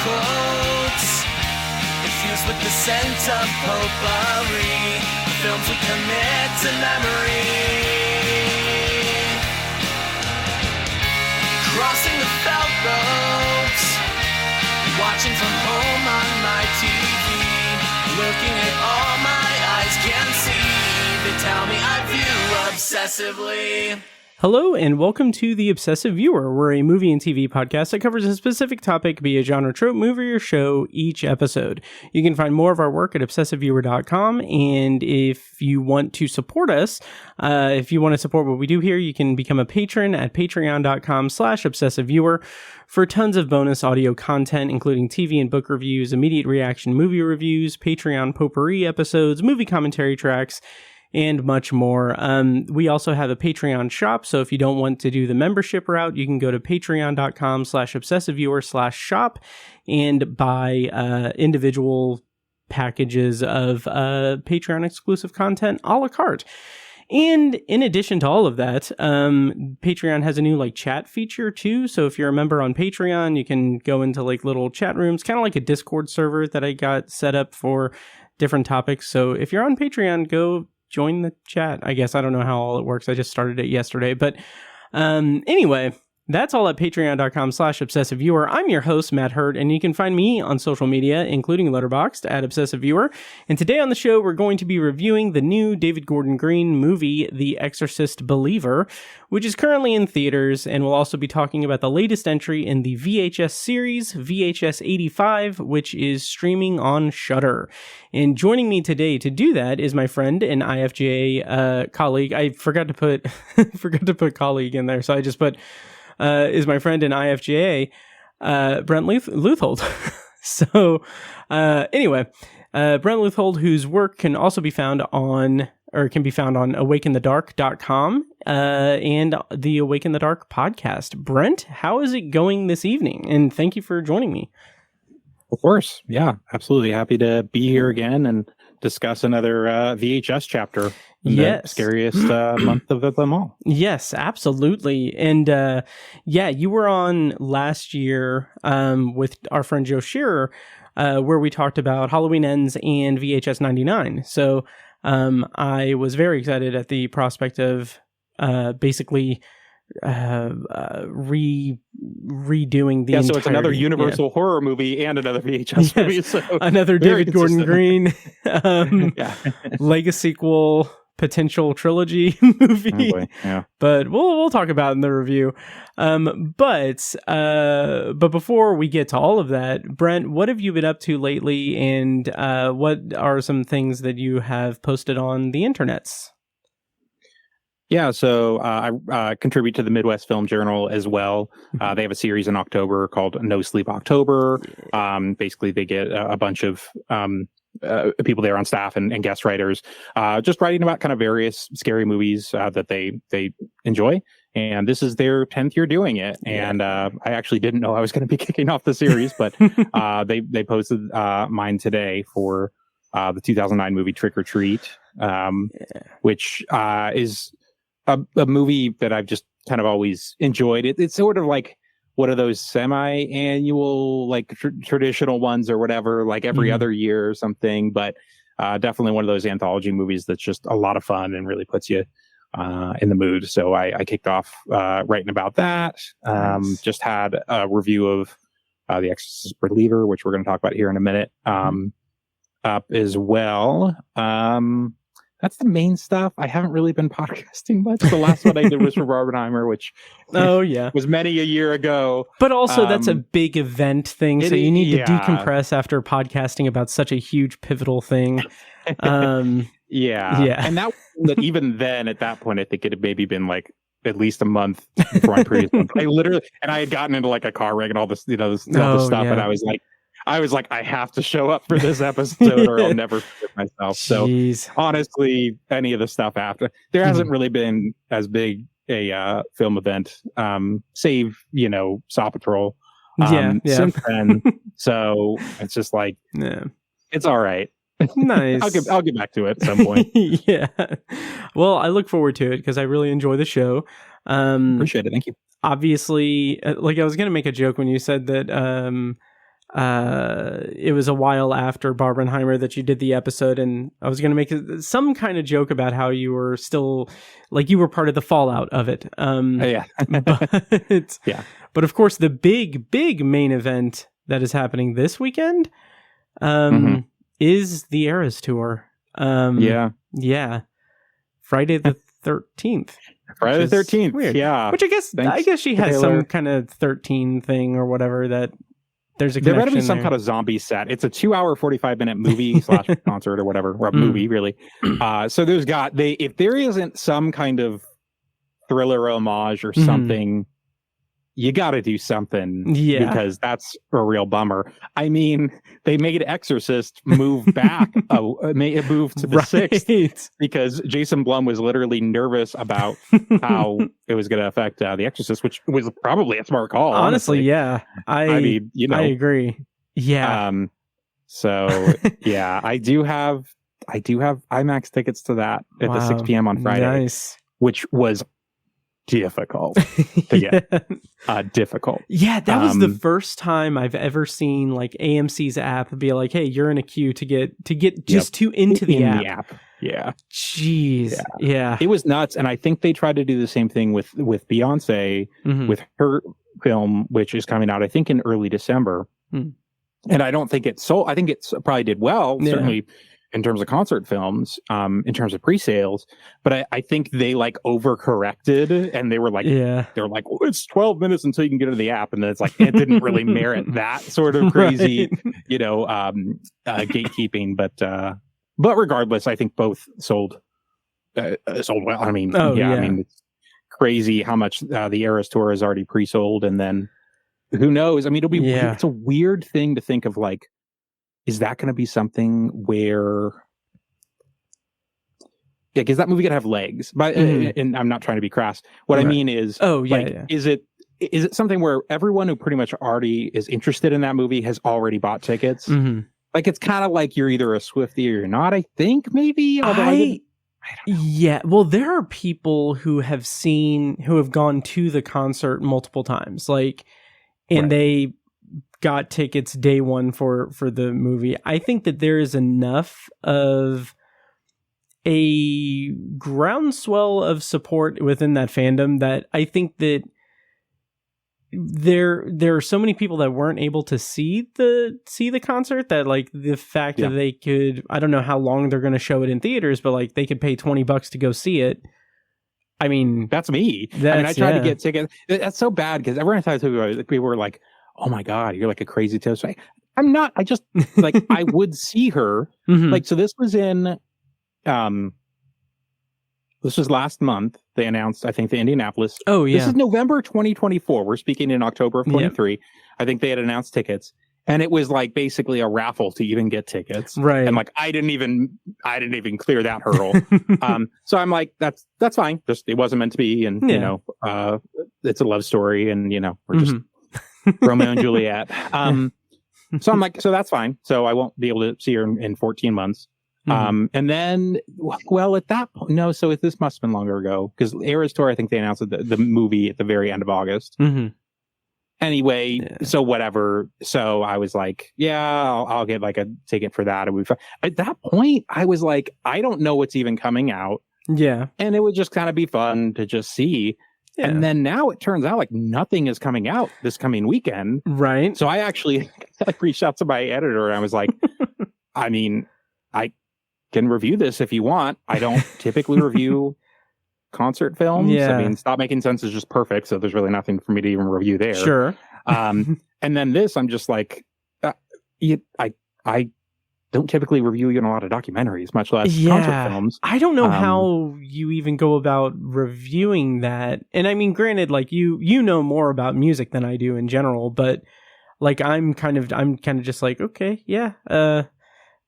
quotes, infused with the scent of potpourri, the films we commit to memory. Crossing the felt ropes, watching from home on my TV, looking at all my eyes can see. They tell me I view obsessively. Hello, and welcome to The Obsessive Viewer. We're a movie and TV podcast that covers a specific topic, be it genre, trope, movie, or show, each episode. You can find more of our work at obsessiveviewer.com, and if you want to support us, if you want to support what we do here, you can become a patron at patreon.com/obsessiveviewer for tons of bonus audio content, including TV and book reviews, immediate reaction movie reviews, Patreon potpourri episodes, movie commentary tracks, and much more. We also have a Patreon shop, so if you don't want to do the membership route, you can go to patreon.com/obsessiveviewer/shop and buy individual packages of Patreon exclusive content a la carte. And in addition to all of that, Patreon has a new chat feature too. So if you're a member on Patreon, you can go into little chat rooms, kind of like a Discord server that I got set up for different topics. So if you're on Patreon, go join the chat. I guess I don't know how all it works. I just started it yesterday. But anyway, that's all at patreon.com/obsessiveviewer. I'm your host, Matt Hurt, and you can find me on social media, including Letterboxd, at obsessiveviewer. And today on the show, we're going to be reviewing the new David Gordon Green movie, The Exorcist Believer, which is currently in theaters, and we'll also be talking about the latest entry in the VHS series, VHS 85, which is streaming on Shudder. And joining me today to do that is my friend and IFGA colleague. I forgot to put colleague in there, so I just put is my friend in IFGA, Brent Leuthold. So anyway, Brent Leuthold, whose work can also be found on awakenthedark.com and the Awaken the Dark podcast. Brent, how is it going this evening? And thank you for joining me. Of course. Yeah, absolutely. Happy to be here again and discuss another VHS chapter. Yes. The scariest month of them all. Yes, absolutely. And you were on last year with our friend Joe Shearer, where we talked about Halloween Ends and VHS 99. So I was very excited at the prospect of basically redoing the so it's another Universal horror movie and another VHS movie. So another David Gordon Green Legacy sequel potential trilogy movie. Oh boy, yeah. But we'll talk about it in the review. But before we get to all of that, Brent, what have you been up to lately, and what are some things that you have posted on the internets? Yeah, so I contribute to the Midwest Film Journal as well. They have a series in October called No Sleep October. Basically, they get a bunch of people there on staff and guest writers just writing about kind of various scary movies that they enjoy. And this is their 10th year doing it. And I actually didn't know I was going to be kicking off the series, but they posted mine today for the 2009 movie Trick or Treat, which is a movie that I've just kind of always enjoyed. It's sort of like one of those semi-annual, traditional ones or whatever, like every other year or something. But definitely one of those anthology movies that's just a lot of fun and really puts you in the mood. So I kicked off writing about that. Nice. Just had a review of The Exorcist Believer, which we're going to talk about here in a minute, up as well. That's the main stuff. I haven't really been podcasting much. The last one I did was for Barbenheimer, which was many a year ago. But also that's a big event thing, so you need to decompress after podcasting about such a huge pivotal thing. And that even then, at that point, I think it had maybe been at least a month before my previous one. I had gotten into a car wreck and all this, all this stuff, and I was like, I have to show up for this episode or I'll never forget myself. Jeez. So honestly, any of the stuff after, there hasn't really been as big a film event, save, Saw Patrol since then. So it's just it's all right. Nice. I'll get back to it at some point. Yeah. Well, I look forward to it because I really enjoy the show. Appreciate it. Thank you. Obviously, I was going to make a joke when you said that it was a while after Barbenheimer that you did the episode, and I was going to make some kind of joke about how you were still, like, you were part of the fallout of it. Yeah. But, Yeah. but of course, the big main event that is happening this weekend is the Eras Tour. Yeah. Friday the 13th. Friday the 13th. Weird. Yeah. Which I guess she has Taylor. some kind of 13 thing or whatever that there's a There connection better be some there. kind of zombie set. It's a 2-hour, 45-minute movie / concert or whatever, or a movie really. So if there isn't some kind of thriller homage or something, you got to do something, because that's a real bummer. I mean, they made Exorcist move back, move to the 6th, because Jason Blum was literally nervous about how it was going to affect The Exorcist, which was probably a smart call. Honestly, yeah. I mean, I agree. Yeah. So yeah, I do have IMAX tickets to that at the 6 p.m. on Friday, nice. Which was difficult to get. Difficult. Yeah, that was the first time I've ever seen like AMC's app be like, "Hey, you're in a queue to get just into the app." Yeah. Jeez. Yeah. It was nuts, and I think they tried to do the same thing with Beyonce with her film, which is coming out I think in early December. And I don't think it sold. I think it probably did well, certainly in terms of concert films, in terms of pre-sales, but I think they like overcorrected, and they were like, they're like, well, it's 12 minutes until you can get into the app, and then it's like it didn't really merit that sort of crazy, gatekeeping. But regardless, I think both sold well. I mean, I mean, it's crazy how much the Eras Tour is already pre-sold, and then who knows? I mean, it'll be it's a weird thing to think of, like, is that going to be something where, because that movie could have legs, but and I'm not trying to be crass. What I mean is, is it something where everyone who pretty much already is interested in that movie has already bought tickets? Like, it's kind of like you're either a Swiftie or you're not. I think maybe. Yeah, well, there are people who have gone to the concert multiple times, like, and they got tickets day one for the movie. I think that there is enough of a groundswell of support within that fandom that I think that there are so many people that weren't able to see the concert that, like, the fact that they could, I don't know how long they're going to show it in theaters, but like they could pay $20 to go see it. I mean, that's me. I tried to get tickets. That's so bad, because every time I talk about it, people were like, "Oh my God, you're like a crazy Taylor Swift." I'm not. I just like I would see her. Like, so this was in, this was last month. They announced, I think, the Indianapolis. Oh yeah. This is November 2024. We're speaking in October of 23. I think they had announced tickets, and it was like basically a raffle to even get tickets. Right. And like I didn't even clear that hurdle. So I'm like, that's fine. Just, it wasn't meant to be, and it's a love story, and we're just Romeo and Juliet. So I'm like, so that's fine. So I won't be able to see her in 14 months. And then, well, at that point, no. So this must have been longer ago, because Eras Tour, I think they announced the movie at the very end of August. Anyway, so whatever. So I was like, I'll get like a ticket for that. And at that point, I was like, I don't know what's even coming out. Yeah. And it would just kind of be fun to just see. Yeah. And then now it turns out like nothing is coming out this coming weekend. Right. So I actually reached out to my editor, and I was like, I mean, I can review this if you want. I don't typically review concert films. I mean, Stop Making Sense is just perfect, so there's really nothing for me to even review there. Sure. And then this, I'm just like, I don't typically review a lot of documentaries, much less concert films. I don't know how you even go about reviewing that. And I mean, granted, like you know more about music than I do in general, but like I'm kind of just like, okay,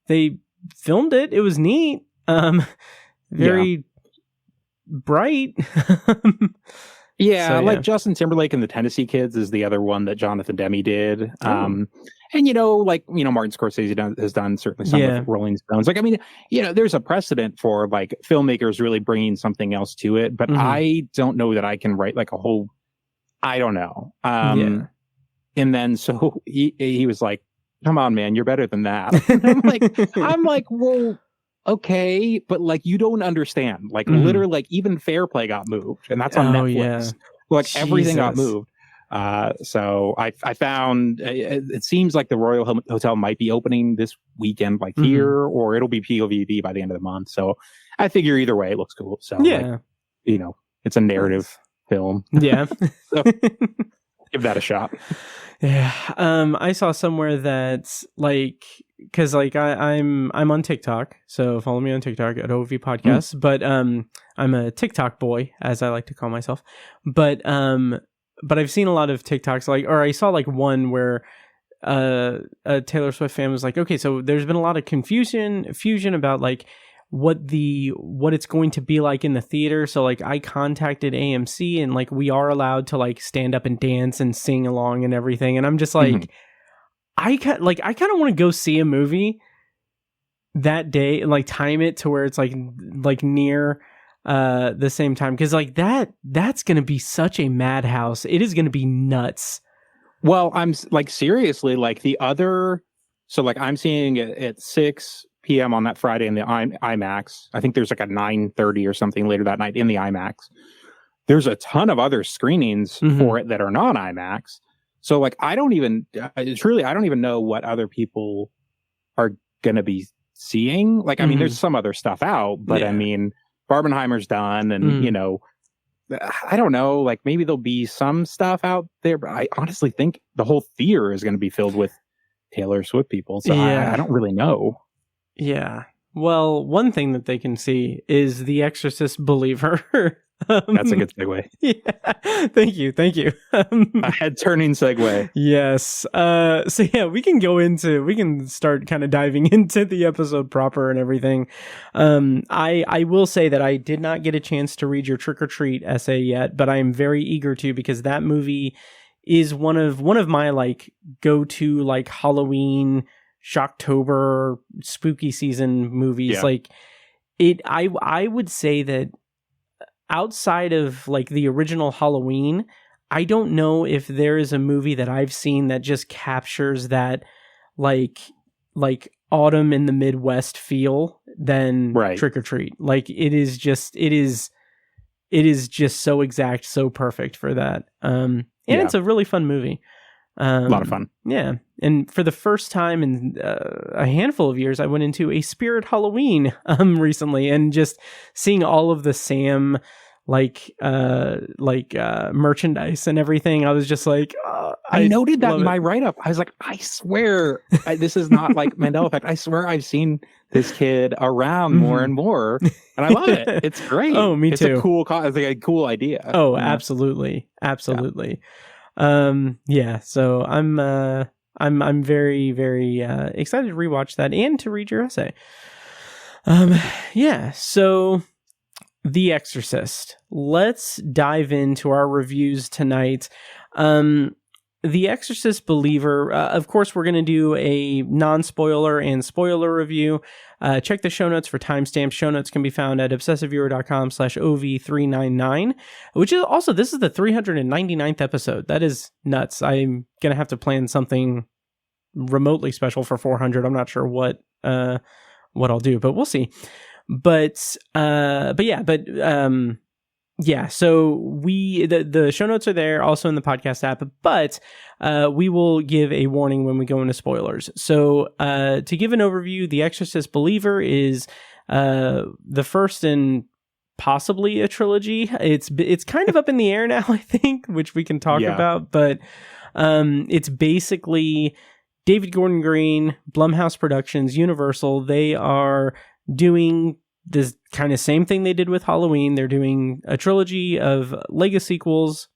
they filmed it. It was neat. Very bright. Like Justin Timberlake and the Tennessee Kids is the other one that Jonathan Demme did. And Martin Scorsese has done certainly some with Rolling Stones. Like, I mean, there's a precedent for like filmmakers really bringing something else to it, but I don't know that I can write like a whole, I don't know. And then so he was like, come on, man, you're better than that. And I'm like, well, okay, but like, you don't understand. Like, literally, like, even Fair Play got moved, and that's on Netflix. Yeah. Like, everything got moved. So I found it seems like the Royal Hotel might be opening this weekend, like here, or it'll be POVD by the end of the month. So I figure either way, it looks cool. So like, you know, it's a narrative film. Yeah. So give that a shot. Yeah. I saw somewhere that like, cause like I'm on TikTok, so follow me on TikTok at OV Podcast, but, I'm a TikTok boy, as I like to call myself, but I've seen a lot of TikToks, like, or I saw like one where a Taylor Swift fan was like, okay, so there's been a lot of confusion about like what it's going to be like in the theater. So like I contacted AMC, and like we are allowed to like stand up and dance and sing along and everything. And I'm just like, I kind of want to go see a movie that day and like time it to where it's like near the same time, because like that's gonna be such a madhouse. It is gonna be nuts. Well, I'm like, seriously, like so like I'm seeing it at 6 p.m. on that Friday in the IMAX. I think there's like a 9:30 or something later that night in the IMAX. There's a ton of other screenings for it that are non IMAX. So like I don't even know what other people are gonna be seeing. Like, I mean, there's some other stuff out, but I mean, Barbenheimer's done, and you know, I don't know, like maybe there'll be some stuff out there, but I honestly think the whole theater is going to be filled with Taylor Swift people. So I don't really know. Yeah. Well, one thing that they can see is The Exorcist Believer. That's a good segue. Yeah. Thank you. A head-turning segue. Yes. So yeah, we can start kind of diving into the episode proper and everything. I will say that I did not get a chance to read your Trick or Treat essay yet, but I am very eager to, because that movie is one of my like go-to like Halloween, Shocktober, spooky season movies. Yeah. Like I would say that outside of like the original Halloween, I don't know if there is a movie that I've seen that just captures that like autumn in the Midwest feel than Trick or Treat. Like it is just so exact, so perfect for that. And it's a really fun movie. A lot of fun. Yeah. And for the first time in a handful of years, I went into a Spirit Halloween recently, and just seeing all of the Sam merchandise and everything, I was just like, I noted that in my write-up. I was like, I swear this is not like Mandela Effect. I swear I've seen this kid around more and more, and I love it. It's great. Oh, me too. It's a cool it's like a cool idea. Oh, absolutely. Yeah. So I'm very, very excited to rewatch that and to read your essay. Yeah. So The Exorcist. Let's dive into our reviews tonight. The Exorcist Believer, of course, we're going to do a non-spoiler and spoiler review. Check the show notes for timestamps. Show notes can be found at obsessiveviewer.com/OV399, which is also, this is the 399th episode. That is nuts. I'm going to have to plan something remotely special for 400. I'm not sure what I'll do, but we'll see. Yeah, so the show notes are there, also in the podcast app, but we will give a warning when we go into spoilers. So to give an overview, The Exorcist Believer is the first in possibly a trilogy. It's kind of up in the air now, I think, which we can talk about, but it's basically David Gordon Green, Blumhouse Productions, Universal. They are doing this kind of same thing they did with Halloween. They're doing a trilogy of Lego sequels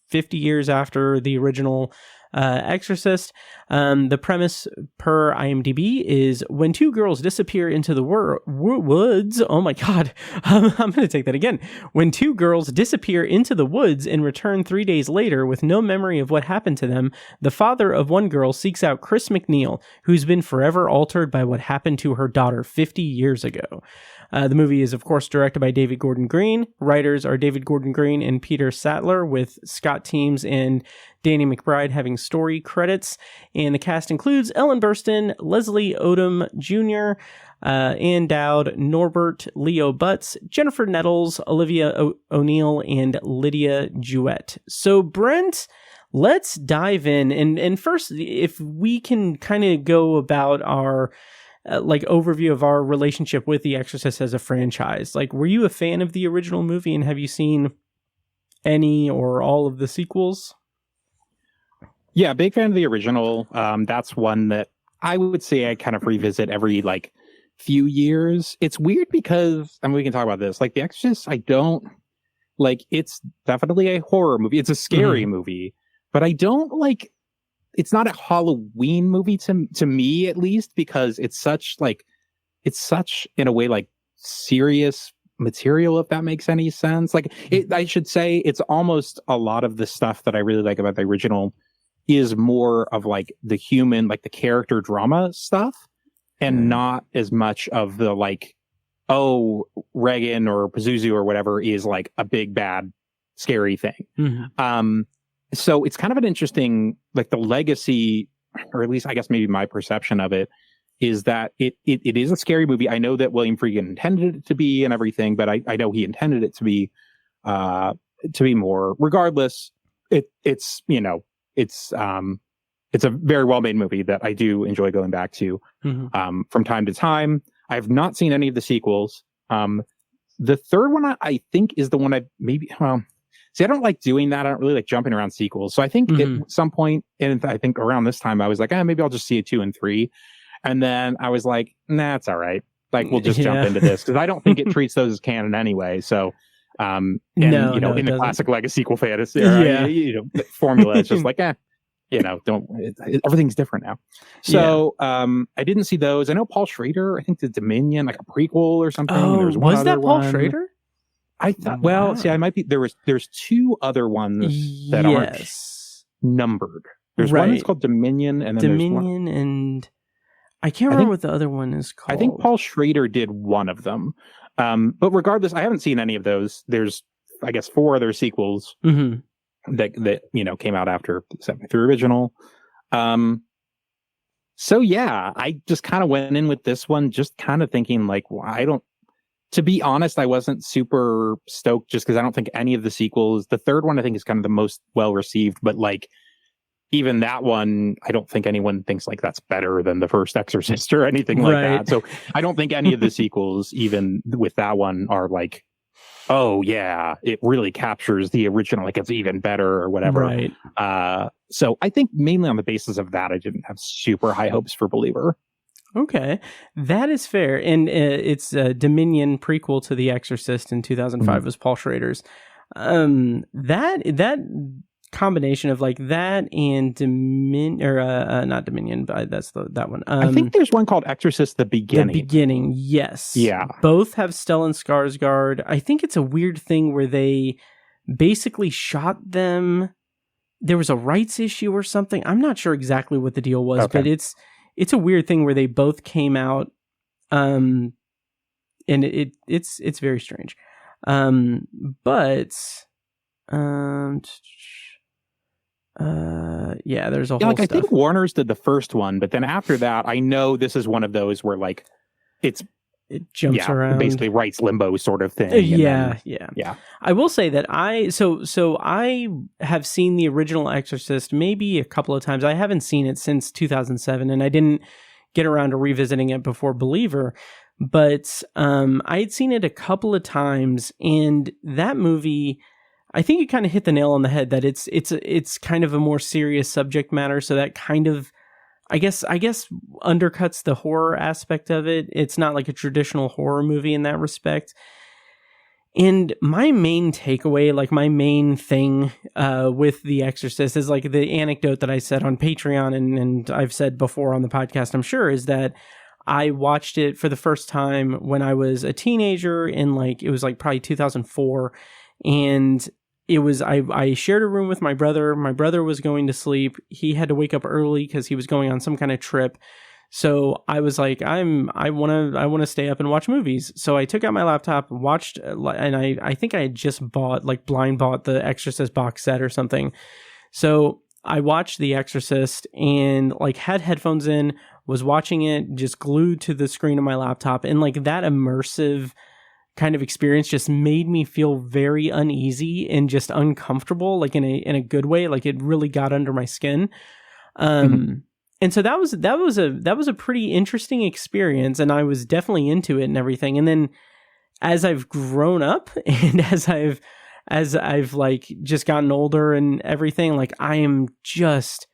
50 years after the original Exorcist. The premise per IMDb is when two girls disappear into the woods. Oh my God. I'm going to take that again. When two girls disappear into the woods and return 3 days later with no memory of what happened to them, the father of one girl seeks out Chris McNeil, who's been forever altered by what happened to her daughter 50 years ago. The movie is, of course, directed by David Gordon Green. Writers are David Gordon Green and Peter Sattler, with Scott Teems and Danny McBride having story credits. And the cast includes Ellen Burstyn, Leslie Odom Jr., Ann Dowd, Norbert Leo Butts, Jennifer Nettles, Olivia O'Neill, and Lydia Jewett. So, Brent, let's dive in. And first, if we can kind of go about our overview of our relationship with The Exorcist as a franchise. Like, were you a fan of the original movie, and have you seen any or all of the sequels? Yeah, big fan of the original. That's one that I would say I kind of revisit every few years. It's weird because, we can talk about this. Like, The Exorcist, I don't it's definitely a horror movie. It's a scary movie, but I don't it's not a Halloween movie to me, at least, because it's such in a way serious material, if that makes any sense. I should say it's almost a lot of the stuff that I really like about the original is more of the human, the character drama stuff, and not as much of the Regan or Pazuzu or whatever is a big bad scary thing. So it's kind of an interesting, the legacy, or at least I guess maybe my perception of it, is that it is a scary movie. I know that William Friedkin intended it to be and everything, but I know he intended it to be more. Regardless, it's a very well-made movie that I do enjoy going back to from time to time. I have not seen any of the sequels. The third one I think is the one I I don't like doing that. I don't really like jumping around sequels. So I think at some point, and I think around this time, I was like, maybe I'll just see 2 and 3. And then I was like, nah, it's all right. We'll just jump into this, because I don't think it treats those as canon anyway. So, in the classic Lego sequel fantasy formula, it's just everything's different now. So I didn't see those. I know Paul Schrader, I think, did Dominion, a prequel or something. Oh, was that Paul Schrader? I thought, I might be, there's 2 other ones that aren't numbered. There's one that's called Dominion, and then Dominion, and I can't remember what the other one is called. I think Paul Schrader did one of them. But regardless, I haven't seen any of those. There's, I guess, 4 other sequels that came out after the 73 original. So yeah, I just kind of went in with this one, just kind of thinking to be honest, I wasn't super stoked, just because I don't think any of the sequels, the third one I think is kind of the most well received, but even that one, I don't think anyone thinks that's better than the first Exorcist or anything like that. So I don't think any of the sequels, even with that one, are oh yeah, it really captures the original, it's even better or whatever. Right. So I think mainly on the basis of that, I didn't have super high hopes for Believer. Okay, that is fair. And it's a Dominion prequel to The Exorcist in 2005 was Paul Schrader's. That combination of that and Dominion, or not Dominion, but that's that one. I think there's one called Exorcist: The Beginning. The Beginning, yes. Yeah. Both have Stellan Skarsgård. I think it's a weird thing where they basically shot them. There was a rights issue or something. I'm not sure exactly what the deal was, but it's a weird thing where they both came out, and it's very strange. There's a whole stuff. I think Warner's did the first one, but then after that, I know this is one of those where it jumps around, basically rights limbo sort of thing. Yeah. I will say that I have seen the original Exorcist maybe a couple of times. I haven't seen it since 2007, and I didn't get around to revisiting it before Believer. But I had seen it a couple of times, and that movie, I think you kind of hit the nail on the head that it's kind of a more serious subject matter. So that kind of, I guess undercuts the horror aspect of it. It's not like a traditional horror movie in that respect. And my main takeaway, my main thing with The Exorcist is the anecdote that I said on Patreon and I've said before on the podcast, I'm sure, is that I watched it for the first time when I was a teenager in it was probably 2004. And it was, I shared a room with my brother. My brother was going to sleep. He had to wake up early because he was going on some kind of trip. So I was like, I want to stay up and watch movies. So I took out my laptop and watched, and I think I had just blind bought the Exorcist box set or something. So I watched The Exorcist and like had headphones in, was watching it just glued to the screen of my laptop, and like that immersive kind of experience just made me feel very uneasy and just uncomfortable, like in a good way. Like it really got under my skin. And so that was a pretty interesting experience, and I was definitely into it and everything. And then as I've grown up and as I've like just gotten older and everything, like I am just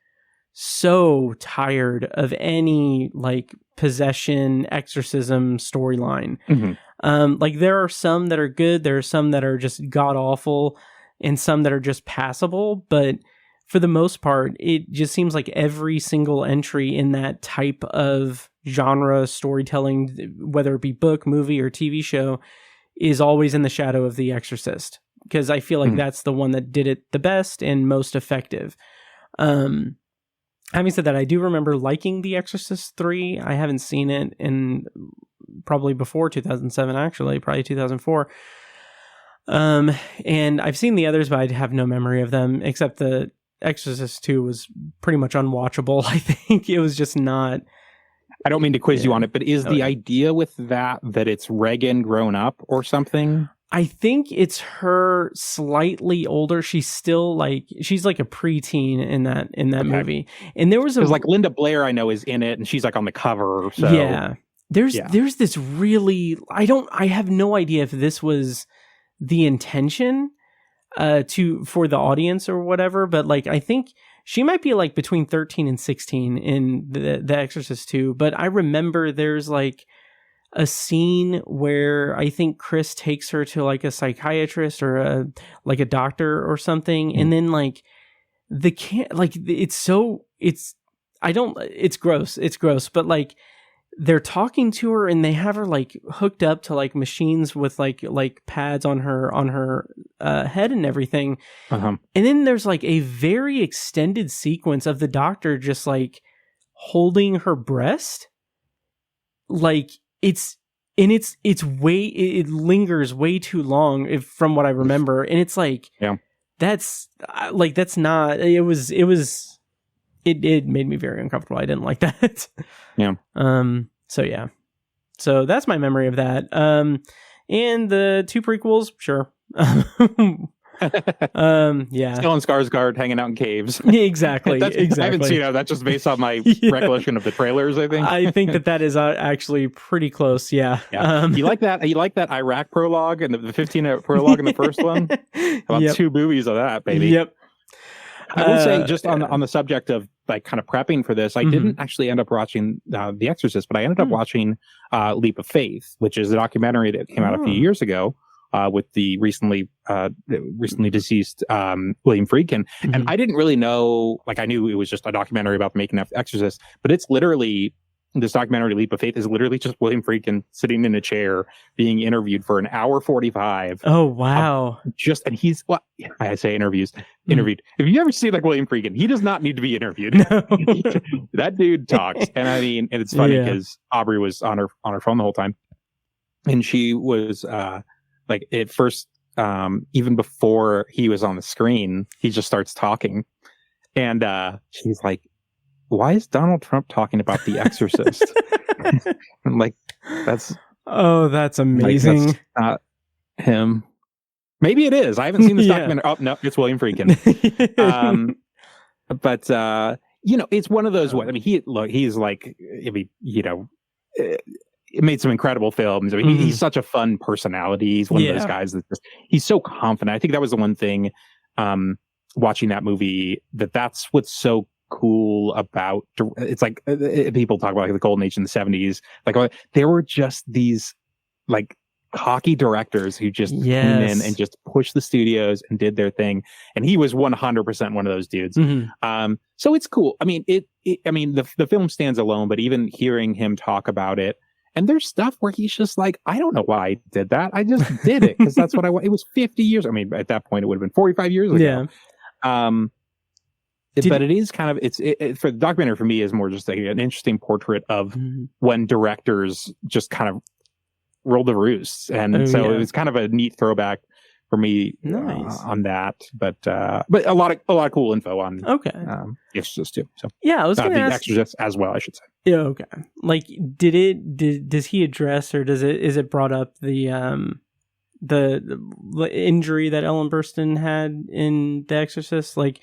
so tired of any like possession, exorcism storyline. Like there are some that are good, there are some that are just god awful, and some that are just passable, but for the most part, it just seems like every single entry in that type of genre storytelling, whether it be book, movie, or TV show, is always in the shadow of The Exorcist, because I feel like that's the one that did it the best and most effective. Having said that, I do remember liking The Exorcist 3. I haven't seen it in probably before 2007, actually, probably 2004. And I've seen the others, but I have no memory of them, except the Exorcist 2 was pretty much unwatchable. I think it was just not. I don't mean to quiz you on it, but is the idea with that it's Regan grown up or something? I think it's her slightly older. She's like a preteen in that movie. And there was like Linda Blair, I know, is in it, and she's like on the cover. So yeah, there's this really, I have no idea if this was the intention for the audience or whatever, but like I think she might be like between 13 and 16 in the Exorcist 2. But I remember there's like a scene where I think Chris takes her to like a psychiatrist or a doctor or something, and then like it's gross, but like they're talking to her and they have her like hooked up to like machines with like pads on her head and everything. And then there's like a very extended sequence of the doctor just like holding her breast. Like it lingers way too long from what I remember. And it's like, it made me very uncomfortable. I didn't like that. Yeah. So that's my memory of that. And the 2 prequels, sure. Yeah. Still in Skarsgård, hanging out in caves. Exactly. I haven't seen it. That's just based on my recollection of the trailers, I think. I think that is actually pretty close. Yeah. You like that? You like that Iraq prologue and the 15-minute prologue in the first one? About 2 movies of that, baby. Yep. I will say, just on the subject of like kind of prepping for this, I didn't actually end up watching The Exorcist, but I ended up watching Leap of Faith, which is a documentary that came out a few years ago with the recently deceased William Friedkin. And I didn't really know, like I knew it was just a documentary about the making of Exorcist, but it's literally, this documentary Leap of Faith is literally just William Friedkin sitting in a chair being interviewed for an hour 45. Oh, wow. And he's, well, I say interviewed. If you ever see like William Friedkin, he does not need to be interviewed. No. That dude talks. And I mean, and it's funny because Aubrey was on her phone the whole time. And she was like at first, even before he was on the screen, he just starts talking. And she's like, why is Donald Trump talking about The Exorcist? I'm like, that's amazing. Like, that's not him. Maybe it is. I haven't seen this documentary. Oh no, it's William Friedkin. But it's one of those. I mean, he's like, it made some incredible films. I mean, he's such a fun personality. He's one of those guys that he's so confident. I think that was the one thing watching that movie, that's what's so cool about. It's like people talk about like the golden age in the 70s. Like there were just these like cocky directors who just came in and just pushed the studios and did their thing. And he was 100% one of those dudes. So it's cool. I mean, the film stands alone, but even hearing him talk about it, and there's stuff where he's just like, I don't know why I did that. I just did it because that's what I want. It was 50 years. I mean, at that point, it would have been 45 years ago. but it is kind of for the documentary for me is more just an interesting portrait of when directors just kind of roll the roost, and so it was kind of a neat throwback for me on that. But a lot of cool info on The Exorcist too. So I was going to ask Exorcist as well, I should say. Yeah, okay. Like, does he address, or is it brought up the injury that Ellen Burstyn had in The Exorcist? Like,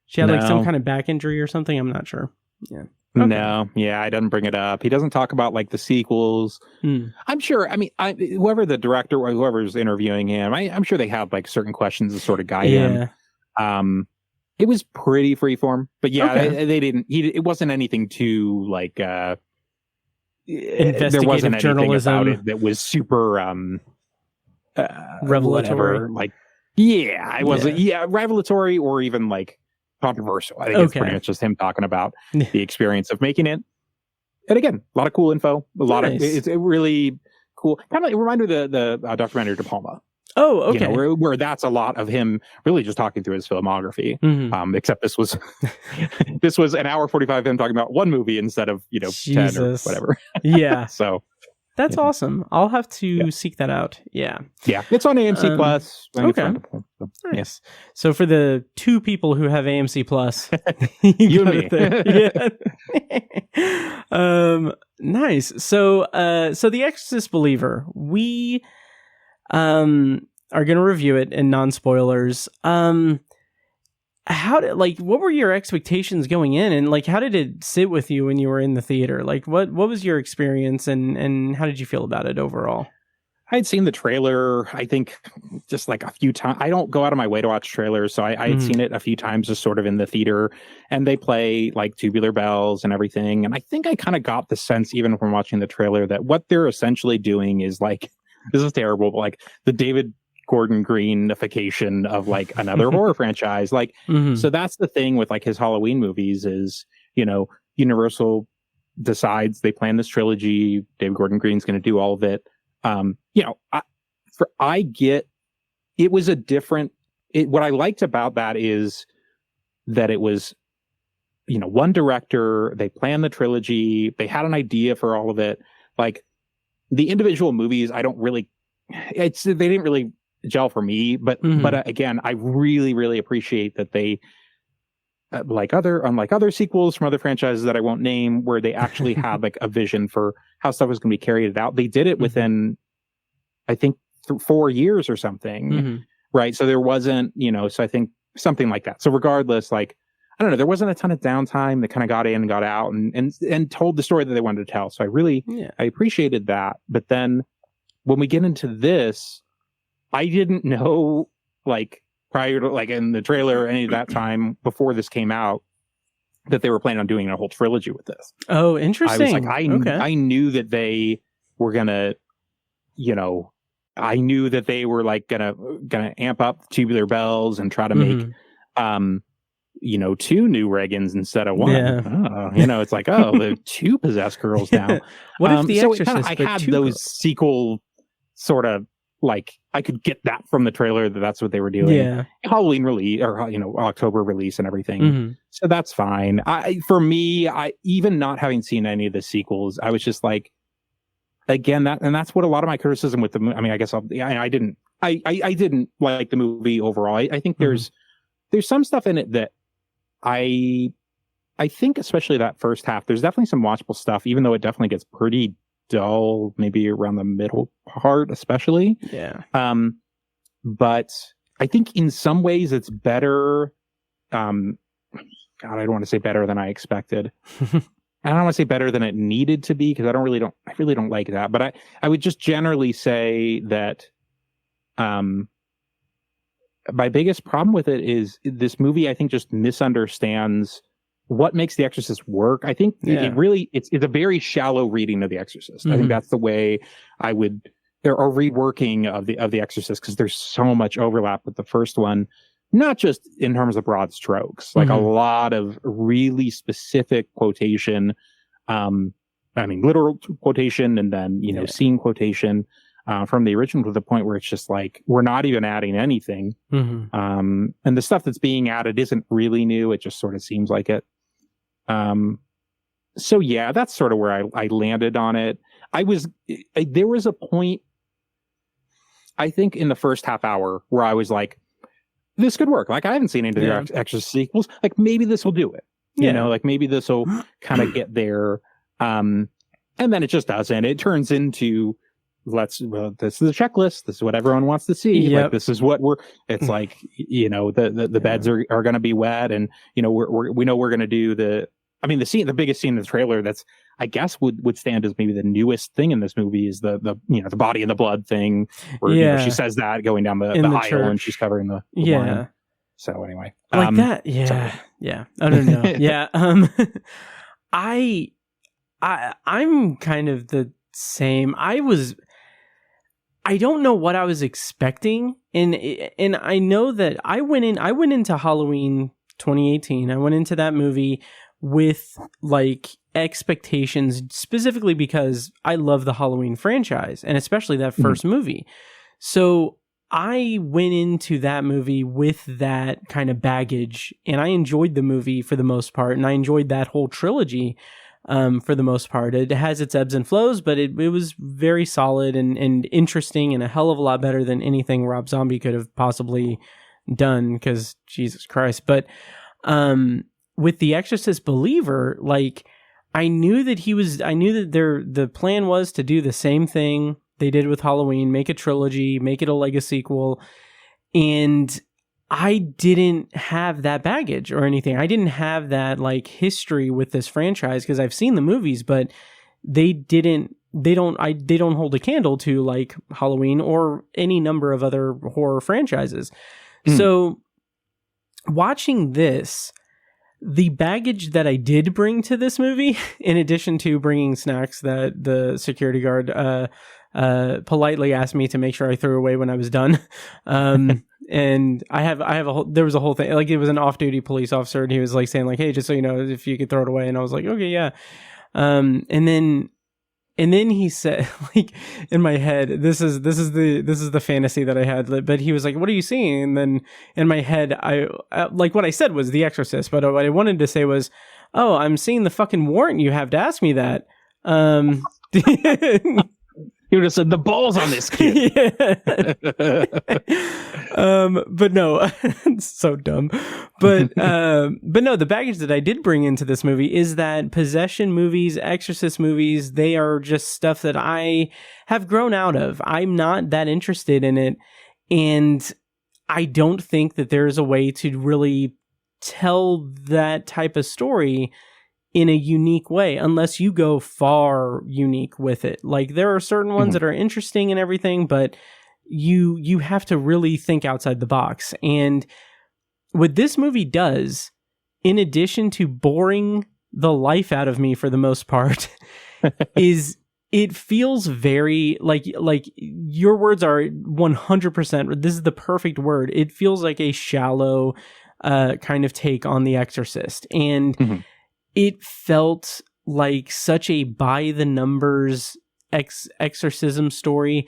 she had like some kind of back injury or something. I'm not sure. Yeah. Okay. No, I didn't bring it up. He doesn't talk about like the sequels. I'm sure. I mean, whoever the director or whoever's interviewing him, I'm sure they have like certain questions to sort of guide him. It was pretty freeform, but they didn't. It wasn't anything too like investigative there wasn't journalism about it that was super revelatory. Whatever. Like, it wasn't revelatory or even like controversial. I think it's pretty much just him talking about the experience of making it. And again, a lot of cool info. A lot of it's really cool. Kind of like, it reminded me of the documentary De Palma. Oh, okay. You know, where that's a lot of him really just talking through his filmography. Except this was an hour 45 of him talking about one movie instead of 10 or whatever. Yeah. So that's awesome. I'll have to seek that out. Yeah. Yeah. It's on AMC Plus. Okay. Nice. So for the two people who have AMC Plus, you and me. Nice. So The Exorcist Believer, we are going to review it in non-spoilers. What were your expectations going in, and like how did it sit with you when you were in the theater? Like what was your experience, and how did you feel about it overall? I'd seen the trailer, I think, just like a few times. I don't go out of my way to watch trailers, so I had seen it a few times just sort of in the theater, and they play like Tubular Bells and everything. And I think I kind of got the sense, even from watching the trailer, that what they're essentially doing is like, this is terrible, but like the David Gordon Greenification of like another horror franchise. Like, so that's the thing with like his Halloween movies is, Universal decides they plan this trilogy. David Gordon Green's going to do all of it. I get it was a different. What I liked about that is that it was, one director. They planned the trilogy. They had an idea for all of it. Like the individual movies, they didn't really gel for me. But again, I really, really appreciate that they. Unlike other sequels from other franchises that I won't name, where they actually had like a vision for how stuff was going to be carried out. They did it within, I think, 4 years or something, right? So there wasn't, so I think something like that. So regardless, like, I don't know, there wasn't a ton of downtime. They kind of got in and got out and told the story that they wanted to tell. So I appreciated that. But then when we get into this, I didn't know, like, prior to like in the trailer, any of that time before this came out, that they were planning on doing a whole trilogy with this. Oh, interesting. I was like, I knew that they were gonna, I knew that they were like gonna amp up Tubular Bells and try to make, 2 new Regans instead of 1. Yeah. It's like, the 2 possessed girls now. What if The Exorcist? I had those sequel sort of. Like I could get that from the trailer that's what they were doing. Yeah. Halloween release or October release and everything. So that's fine. For me, even not having seen any of the sequels, I was just like, again, that's what a lot of my criticism with the movie. I mean, I guess I didn't like the movie overall. I think there's some stuff in it that I think, especially that first half, there's definitely some watchable stuff, even though it definitely gets pretty dull, maybe around the middle part, especially. Yeah. But I think in some ways it's better. God, I don't want to say better than I expected. I don't want to say better than it needed to be, because I really don't like that. But I would just generally say that my biggest problem with it is this movie, I think, just misunderstands what makes The Exorcist work. I think it's a very shallow reading of The Exorcist. I think that's the way I would, or reworking of the Exorcist, because there's so much overlap with the first one, not just in terms of broad strokes, like a lot of really specific quotation, literal quotation, and then, scene quotation. from the original, to the point where it's just like we're not even adding anything. And the stuff that's being added isn't really new. It just sort of seems like it. So yeah, that's sort of where I landed on it. There was a point, I think, in the first half hour where I was like, this could work. Like, I haven't seen any of the Exorcist sequels. Like, maybe this will do it. You know, like maybe this will kind of get there. And then it just doesn't. It turns into, this is the checklist. This is what everyone wants to see. Yep. Like, this is what it's like, you know, the beds are going to be wet, and, you know, we know we're going to do the biggest scene in the trailer that's, I guess, would stand as maybe the newest thing in this movie is the you know, the body and the blood thing, where you know, she says that going down the aisle church. and she's covering the blind. So anyway, like that. Yeah. I don't know. Yeah. I'm kind of the same. I don't know what I was expecting, and I know that I went into Halloween 2018. I went into that movie with like expectations, specifically because I love the Halloween franchise, and especially that first movie. So I went into that movie with that kind of baggage, and I enjoyed the movie for the most part, and I enjoyed that whole trilogy for the most part. It has its ebbs and flows, but it was very solid and interesting, and a hell of a lot better than anything Rob Zombie could have possibly done, because Jesus Christ. But with The Exorcist Believer, like, I knew that the plan was to do the same thing they did with Halloween, make a trilogy, make it a Lego sequel, and I didn't have that baggage or anything. I didn't have that like history with this franchise, because I've seen the movies, but they don't hold a candle to like Halloween or any number of other horror franchises. So watching this, the baggage that I did bring to this movie, in addition to bringing snacks that the security guard politely asked me to make sure I threw away when I was done, and there was a whole thing, like, it was an off-duty police officer, and he was like saying like, hey, just so you know, if you could throw it away, and I was like, okay, yeah. And then he said, like, in my head, this is the fantasy that I had, but he was like, what are you seeing? And then in my head, I like, what I said was The Exorcist, but what I wanted to say was, oh, I'm seeing the fucking warrant you have to ask me that. You would have said, the balls on this kid. But no, it's so dumb. But no, the baggage that I did bring into this movie is that possession movies, Exorcist movies, they are just stuff that I have grown out of. I'm not that interested in it, and I don't think that there's a way to really tell that type of story in a unique way, unless you go far unique with it. Like, there are certain ones that are interesting and everything, but you have to really think outside the box. And what this movie does, in addition to boring the life out of me for the most part, is it feels very like your words are 100%. This is the perfect word. It feels like a shallow kind of take on The Exorcist. And it felt like such a by the numbers exorcism story.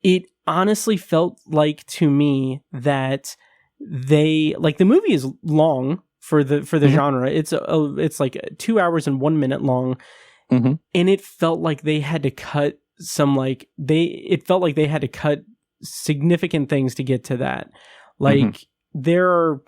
It honestly felt like, to me, that the movie is long for the genre. It's like 2 hours and 1 minute long. And it felt like they had to cut significant things to get to that. Like, there are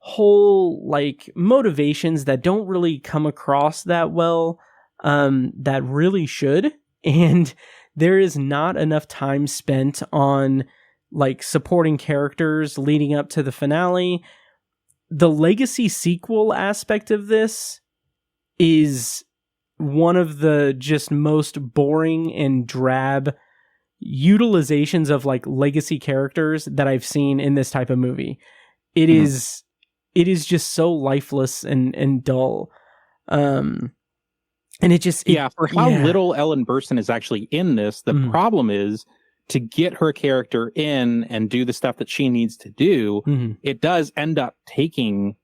whole like motivations that don't really come across that well, that really should, and there is not enough time spent on like supporting characters leading up to the finale. The legacy sequel aspect of this is one of the just most boring and drab utilizations of like legacy characters that I've seen in this type of movie. It is just so lifeless and dull. And for how little Ellen Burstyn is actually in this, the problem is, to get her character in and do the stuff that she needs to do, it does end up taking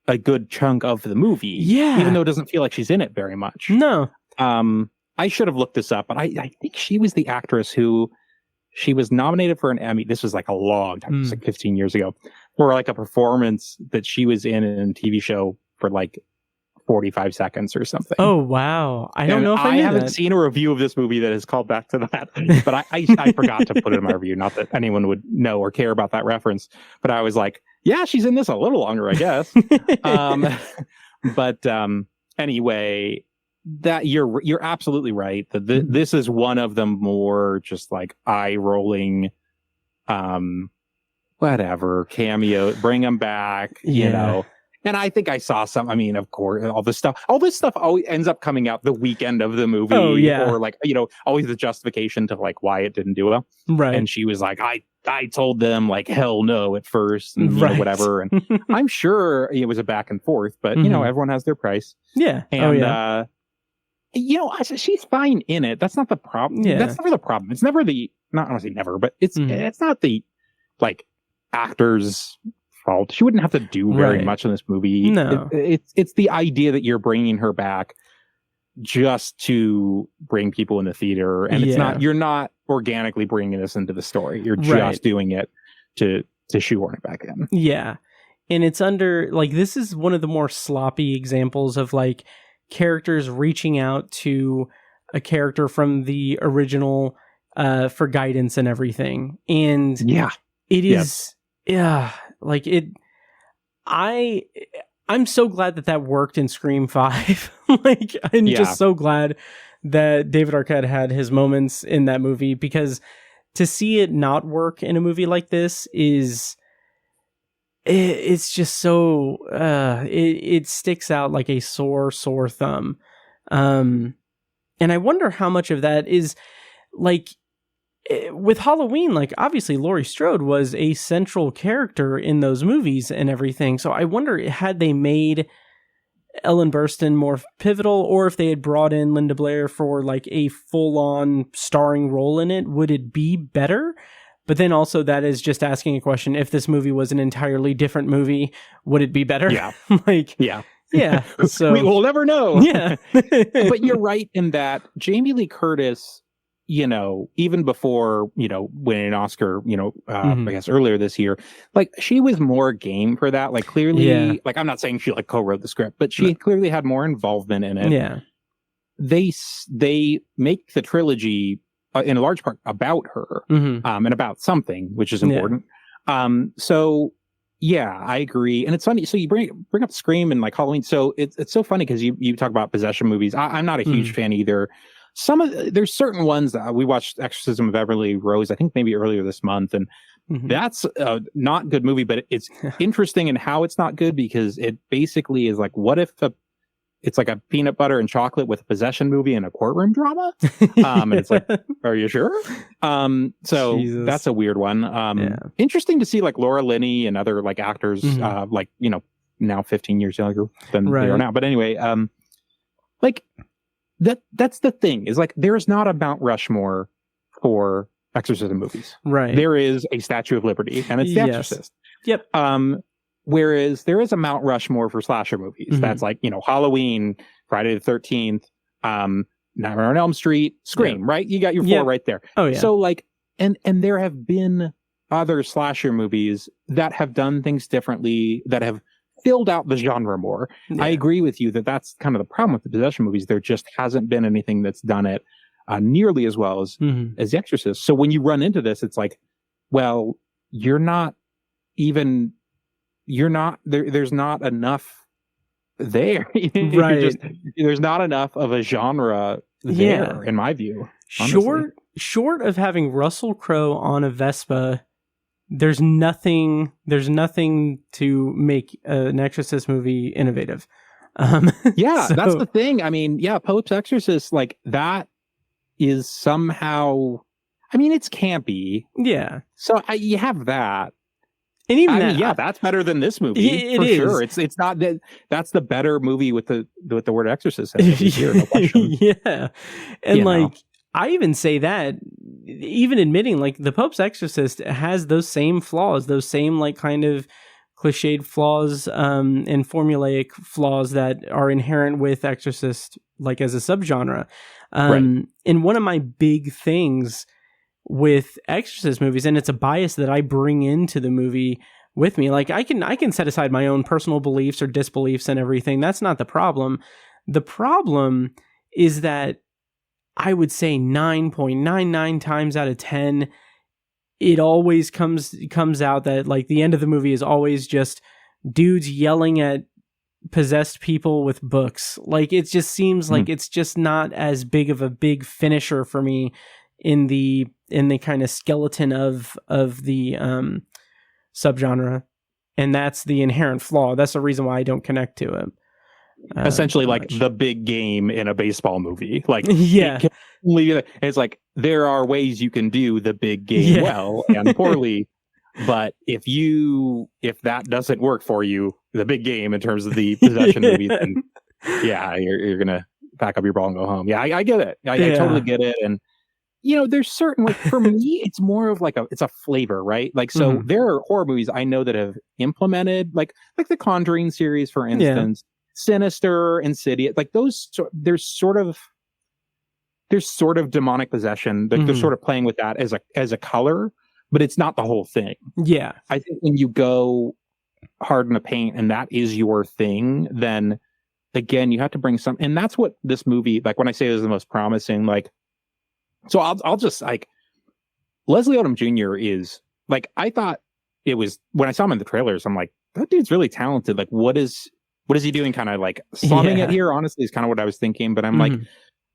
a good chunk of the movie. Yeah. Even though it doesn't feel like she's in it very much. No. I should have looked this up, but I think she was the actress who she was nominated for an Emmy. This was like a long time, it was like 15 years ago, for like a performance that she was in a TV show for like 45 seconds or something. Oh, wow. I don't know if I knew haven't that. seen a review of this movie that has called back to that, but I forgot to put it in my review. Not that anyone would know or care about that reference, but I was like, yeah, she's in this a little longer, I guess. But anyway, that you're absolutely right. This is one of the more just like eye rolling, whatever cameo. Bring them back, you know. And I think I saw some. I mean, of course, all this stuff always ends up coming out the weekend of the movie. Oh, yeah. Or like, you know, always the justification to like why it didn't do well. Right. And she was like, I told them like hell no at first, and you know, whatever. And I'm sure it was a back and forth, but you know, everyone has their price. Yeah. And you know, she's fine in it. That's not the problem. Yeah. That's never the problem. It's never not I don't say never, but it's not the like actors' fault. She wouldn't have to do very much in this movie. No, it's the idea that you're bringing her back just to bring people in the theater, and you're not organically bringing this into the story. You're just doing it to shoehorn it back in. Yeah, and it's under like this is one of the more sloppy examples of like characters reaching out to a character from the original for guidance and everything, and it is like it. I'm so glad that worked in Scream 5. Like, I'm just so glad that David Arquette had his moments in that movie, because to see it not work in a movie like this it's just so it sticks out like a sore thumb. And I wonder how much of that is like with Halloween, like obviously Laurie Strode was a central character in those movies and everything. So I wonder, had they made Ellen Burstyn more pivotal, or if they had brought in Linda Blair for like a full-on starring role in it, would it be better? But then also that is just asking a question. If this movie was an entirely different movie, would it be better? Yeah. Yeah. So we will never know. Yeah. But you're right in that Jamie Lee Curtis, you know, even before, you know, winning an Oscar, you know, I guess earlier this year, like she was more game for that. Like clearly, like I'm not saying she like co-wrote the script, but she clearly had more involvement in it. Yeah. They make the trilogy in a large part about her, and about something, which is important. So yeah, I agree. And it's funny. So you bring up Scream and like Halloween. So it's so funny because you talk about possession movies. I'm not a huge fan either. There's certain ones that we watched Exorcism of Beverly Rose, I think maybe earlier this month. And that's a not good movie, but it's interesting in how it's not good, because it basically is like, what if it's like a peanut butter and chocolate with a possession movie and a courtroom drama? And it's like, are you sure? So Jesus. That's a weird one. Interesting to see like Laura Linney and other like actors, like, you know, now 15 years younger than they are now. But anyway, like that's the thing, is like, there's not a Mount Rushmore for exorcism movies. Right. There is a Statue of Liberty, and it's The Exorcist. Yep. Whereas there is a Mount Rushmore for slasher movies. That's like, you know, Halloween, Friday the 13th, Nightmare on Elm Street, Scream, right? You got your four right there. Oh, yeah. So like, and there have been other slasher movies that have done things differently, that have filled out the genre more. I agree with you that that's kind of the problem with the possession movies. There just hasn't been anything that's done it nearly as well as The Exorcist. So when you run into this, it's like, well, there's not enough there. Right. There's not enough of a genre there, in my view. Short of having Russell Crowe on a Vespa, there's nothing to make an Exorcist movie innovative. That's the thing. I mean, Pope's Exorcist, like, that is somehow, I mean, it's campy. Yeah. So you have that. And even that's better than this movie. It is. Sure. It's not that that's the better movie with the word exorcist in it, here, no question. Yeah. And like, I even say that, even admitting like the Pope's Exorcist has those same flaws, those same like kind of cliched flaws and formulaic flaws that are inherent with Exorcist, like as a subgenre. And one of my big things with Exorcist movies, and it's a bias that I bring into the movie with me. Like I can set aside my own personal beliefs or disbeliefs and everything. That's not the problem. The problem is that I would say 9.99 times out of 10, it always comes out that like the end of the movie is always just dudes yelling at possessed people with books. Like it just seems like it's just not as big of a big finisher for me in the kind of skeleton of the subgenre, and that's the inherent flaw. That's the reason why I don't connect to it. Essentially, like much. the big game in a baseball movie. Like, yeah, it's like there are ways you can do the big game well and poorly, but if that doesn't work for you, the big game in terms of the possession movie, then you're gonna pack up your ball and go home. Yeah, I get it. I totally get it. And there's certain, like, for me, it's more of like it's a flavor, right? Like, so there are horror movies I know that have implemented like the Conjuring series, for instance, Sinister, Insidious, like those. There's sort of demonic possession. They're sort of playing with that as a color, but it's not the whole thing. Yeah, I think when you go hard in the paint and that is your thing, then again you have to bring some, and that's what this movie, like when I say it was the most promising, like. So I'll just like Leslie Odom Jr. is like, I thought it was when I saw him in the trailers, I'm like, that dude's really talented. Like, what is he doing? Kind of like slumming it here, honestly, is kind of what I was thinking. But I'm like,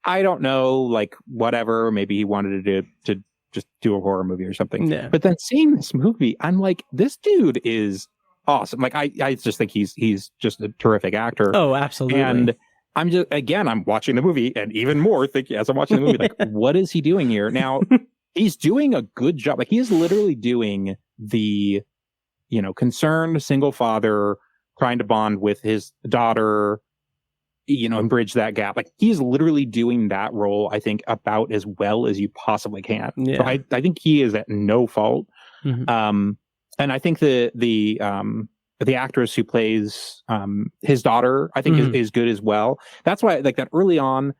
I don't know, like whatever. Maybe he wanted to just do a horror movie or something. Yeah. But then seeing this movie, I'm like, this dude is awesome. Like I just think he's just a terrific actor. Oh, absolutely. And I'm watching the movie and even more thinking as I'm watching the movie, like, what is he doing here? Now, he's doing a good job. Like, he is literally doing the, concerned single father trying to bond with his daughter, and bridge that gap. Like, he's literally doing that role, I think, about as well as you possibly can. Yeah. So I think he is at no fault. And I think the actress who plays his daughter, I think is good as well. That's why, like, that early on,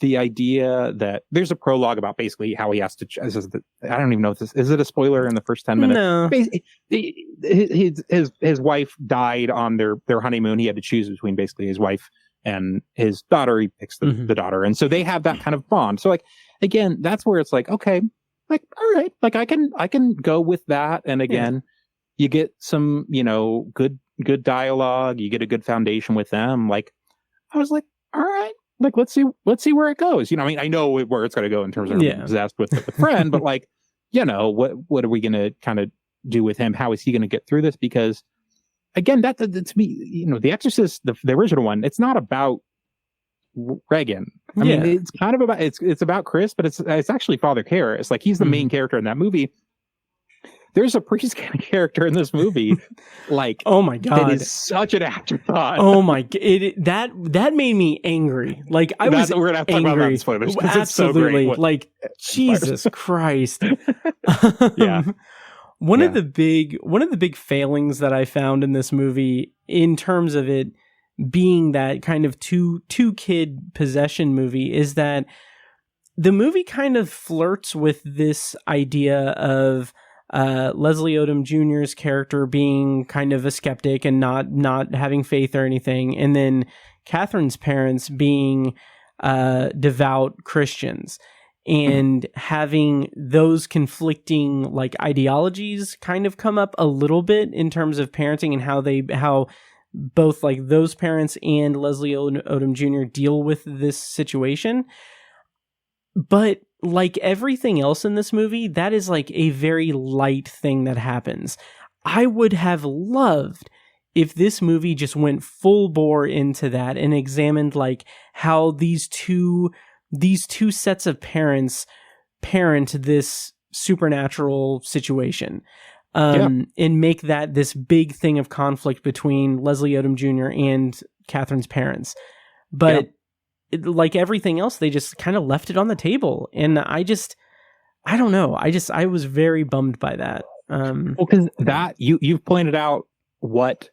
the idea that there's a prologue about basically how he has to. I don't even know if this is it a spoiler in the first 10 minutes. No, his wife died on their honeymoon. He had to choose between basically his wife and his daughter. He picks the daughter, and so they have that kind of bond. So, like, again, that's where it's like, okay, like, all right, like I can go with that, and again. Yeah. You get some, good dialogue. You get a good foundation with them. Like, I was like, all right, like let's see where it goes. I know where it's going to go in terms of possessed with the friend, but like, what are we going to kind of do with him? How is he going to get through this? Because again, that to me, The Exorcist, the original one, it's not about Regan. I mean, it's kind of about it's about Chris, but it's actually Father Karras. Like, he's the main character in that movie. There's a priest kind of character in this movie, like, oh my god, it is such an afterthought. Oh my god, that made me angry. Like, we're gonna have to talk about that in spoilers, because it's so great. Like, Jesus Christ. One of the big failings that I found in this movie, in terms of it being that kind of two kid possession movie, is that the movie kind of flirts with this idea of Leslie Odom Jr.'s character being kind of a skeptic and not having faith or anything, and then Catherine's parents being devout Christians, and having those conflicting like ideologies kind of come up a little bit in terms of parenting and how both like those parents and Leslie Odom Jr. deal with this situation. But like everything else in this movie, that is like a very light thing that happens. I would have loved if this movie just went full bore into that and examined like how these two sets of parents parent this supernatural situation, and make that this big thing of conflict between Leslie Odom Jr. and Catherine's parents. But like everything else, they just kind of left it on the table, and I don't know. I was very bummed by that. Because that you've pointed out what,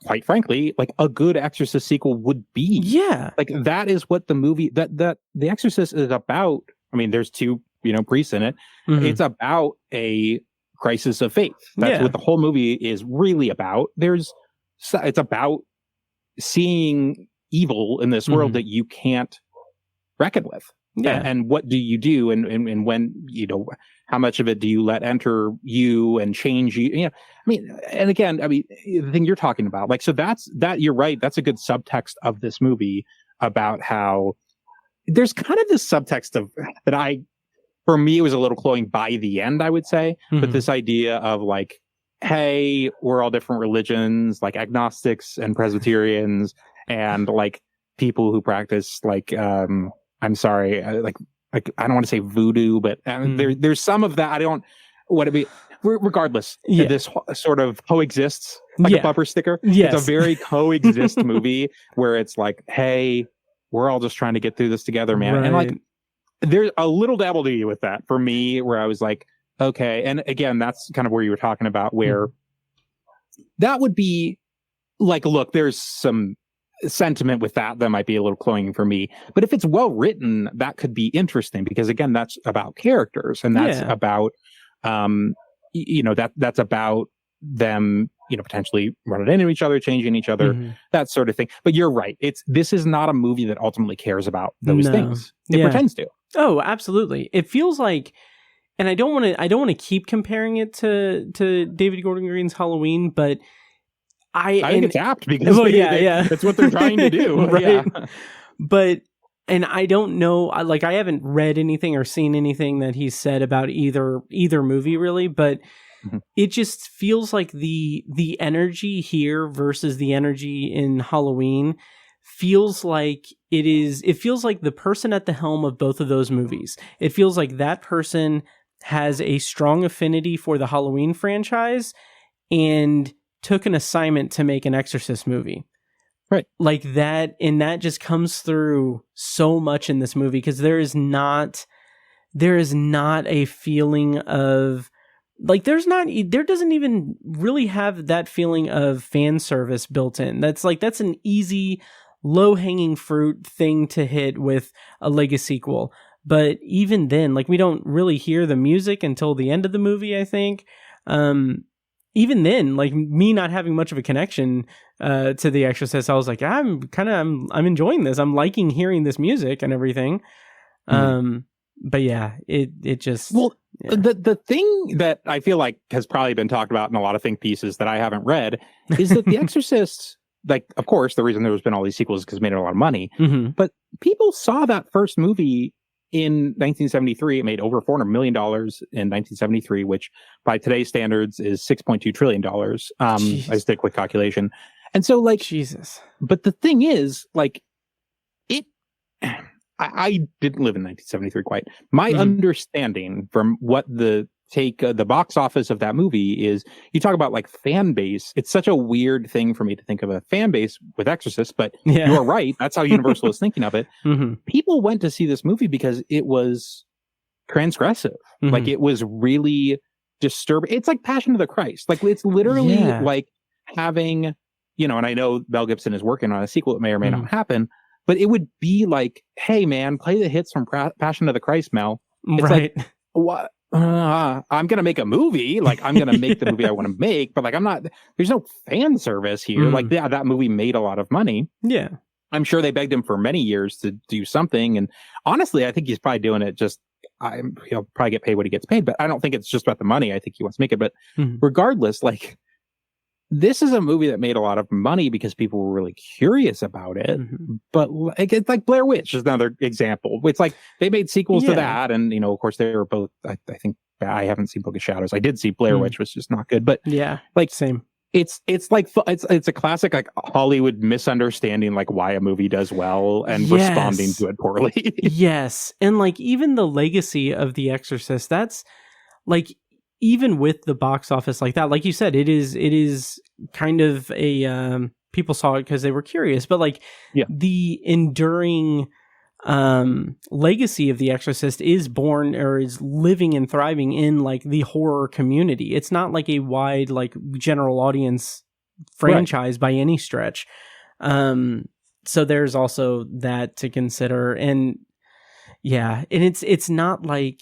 quite frankly, like a good Exorcist sequel would be. Yeah, like that is what the movie that The Exorcist is about. I mean, there's two priests in it. Mhm. It's about a crisis of faith. That's what the whole movie is really about. It's about seeing evil in this world that you can't reckon with. Yeah. And what do you do? And when, how much of it do you let enter you and change you? And again, the thing you're talking about, like, so you're right. That's a good subtext of this movie about how there's kind of this subtext of that for me, it was a little cloying by the end, I would say. But this idea of like, hey, we're all different religions, like agnostics and Presbyterians, and like people who practice like, I'm sorry, like I don't want to say voodoo, but there's some of that. I don't want to be. Regardless, this sort of coexists like a bumper sticker. Yes. It's a very coexist movie where it's like, hey, we're all just trying to get through this together, man. Right. And like, there's a little dabbledy with that for me, where I was like, okay. And again, that's kind of where you were talking about, where that would be like, look, there's some sentiment with that might be a little cloying for me. But if it's well written, that could be interesting, because again, that's about characters, and that's about, that's about them, potentially running into each other, changing each other, that sort of thing. But you're right. This is not a movie that ultimately cares about those things. It pretends to. Oh, absolutely. It feels like, and I don't want to keep comparing it to David Gordon Green's Halloween, but I think it's apt, because that's what they're trying to do. Right. Yeah. But, and I don't know, I haven't read anything or seen anything that he's said about either movie really, but it just feels like the energy here versus the energy in Halloween feels like it feels like the person at the helm of both of those movies. It feels like that person has a strong affinity for the Halloween franchise and took an assignment to make an Exorcist movie. Right. Like that, and that just comes through so much in this movie, because there is not a feeling of, like, there doesn't even really have that feeling of fan service built in. That's an easy, low-hanging fruit thing to hit with a Lego sequel. But even then, like, we don't really hear the music until the end of the movie, I think. Even then, like, me not having much of a connection to The Exorcist, I was like, I'm enjoying this. I'm liking hearing this music and everything. But yeah, it just... Well, the thing that I feel like has probably been talked about in a lot of think pieces that I haven't read is that The Exorcist, like, of course, the reason there's been all these sequels is because it made a lot of money. But people saw that first movie in 1973. It made over $400 million in 1973, which by today's standards is $6.2 trillion. I just did a quick calculation. And so, like, Jesus. But the thing is, like, I didn't live in 1973 quite. My understanding from what the box office of that movie is, you talk about like fan base. It's such a weird thing for me to think of a fan base with Exorcist, but you're right. That's how Universal is thinking of it. People went to see this movie because it was transgressive. Like, it was really disturbing. It's like Passion of the Christ. Like, it's literally like having, and I know Mel Gibson is working on a sequel that may or may not happen, but it would be like, hey man, play the hits from Passion of the Christ, Mel. It's like, what? I'm going to make a movie. Like, I'm going to make the movie I want to make, but like, there's no fan service here. Like, that movie made a lot of money. Yeah. I'm sure they begged him for many years to do something. And honestly, I think he's probably doing it he'll probably get paid what he gets paid, but I don't think it's just about the money. I think he wants to make it. But regardless, like, this is a movie that made a lot of money because people were really curious about it. But it's like Blair Witch is another example. It's like they made sequels to that. And, of course, they were both, I think, I haven't seen Book of Shadows. I did see Blair Witch, which is not good. But like, same. It's like, it's a classic, like, Hollywood misunderstanding, like, why a movie does well and responding to it poorly. Yes. And like, even the legacy of The Exorcist, that's like, even with the box office like that, like you said, it is kind of a people saw it because they were curious, but like the enduring legacy of The Exorcist is born or is living and thriving in like the horror community. It's not like a wide, like, general audience franchise by any stretch. So there's also that to consider. And yeah, and it's not like,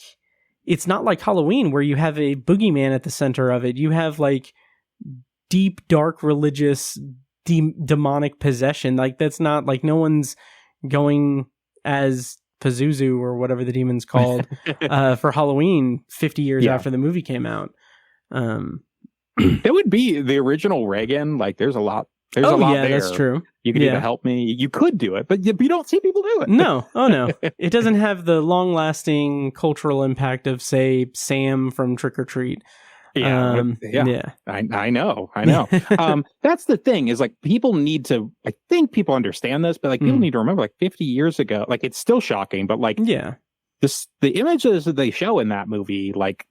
it's not like Halloween where you have a boogeyman at the center of it. You have like deep, dark, religious, demonic possession. Like that's not like no one's going as Pazuzu or whatever the demon's called for Halloween 50 years after the movie came out. It would be the original Reagan. Like there's a lot there. That's true. You could either help me. You could do it, but you don't see people do it. No. Oh, no. It doesn't have the long-lasting cultural impact of, say, Sam from Trick or Treat. Yeah. I know. That's the thing is like people need to, I think people understand this, but like people need to remember like 50 years ago, like it's still shocking, but like, the images that they show in that movie, like,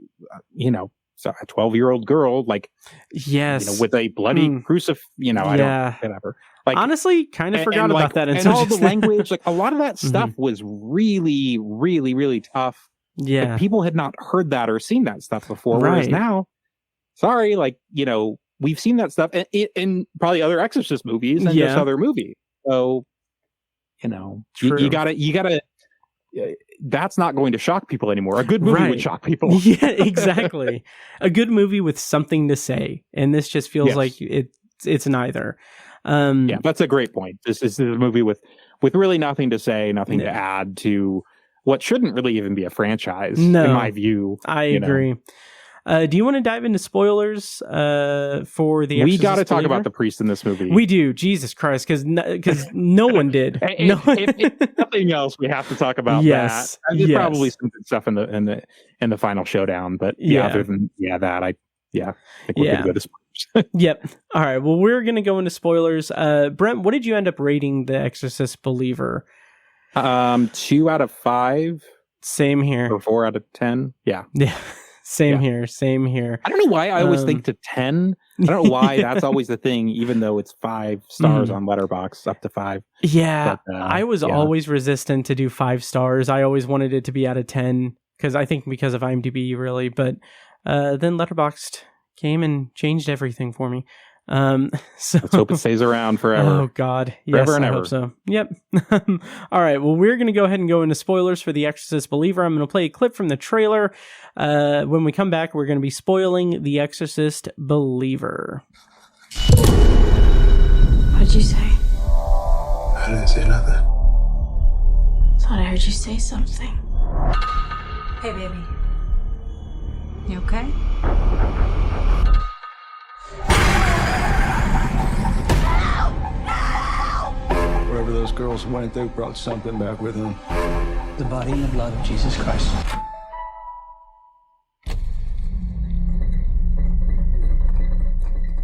so a 12-year-old girl, like, with a bloody whatever. Like, honestly, kind of forgot about that. And all the language, like a lot of that stuff was really, really, really tough. Yeah. Like, people had not heard that or seen that stuff before. Whereas now, we've seen that stuff in probably other Exorcist movies and this other movie. So, you gotta, that's not going to shock people anymore. A good movie would shock people. Yeah, exactly. A good movie with something to say. And this just feels like it's neither. That's a great point. This is a movie with really nothing to say, nothing to add to what shouldn't really even be a franchise, in my view. I agree. Do you want to dive into spoilers for the Exorcist? We got to talk about the priest in this movie. We do. Jesus Christ, because no one did. If nothing else, we have to talk about that. There's probably some good stuff in the final showdown, but other than that, I think we're going to go to spoilers. Yep. All right. Well, we're going to go into spoilers. Brent, what did you end up rating The Exorcist Believer? 2 out of 5. Same here. Or 4 out of 10. Yeah. Same here. I don't know why I always think to 10. I don't know why that's always the thing, even though it's 5 stars on Letterboxd, up to 5. Yeah. But, I was always resistant to do 5 stars. I always wanted it to be out of 10 because of IMDb, really. But then Letterboxd came and changed everything for me. So let's hope it stays around forever. Oh God. Yes, forever and I ever. hope so. Yep. All right. Well, we're going to go ahead and go into spoilers for The Exorcist Believer. I'm going to play a clip from the trailer. When we come back, we're going to be spoiling The Exorcist Believer. What did you say? I didn't say nothing. Thought I heard you say something. Hey, baby. You okay? Wherever those girls went, they brought something back with them. The body and the blood of Jesus Christ.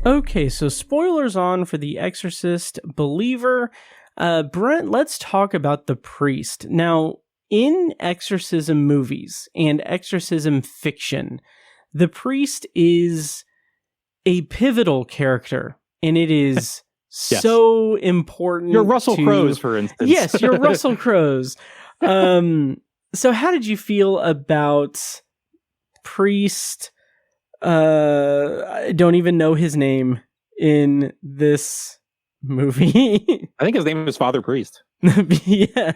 Okay, so spoilers on for The Exorcist Believer. Brent, let's talk about the priest. Now, in exorcism movies and exorcism fiction, the priest is a pivotal character, and it is so important. You're Russell Crowe's, for instance. Yes, you're Russell Crowe's. So how did you feel about priest? I don't even know his name in this movie. I think his name is Father Priest. Yeah.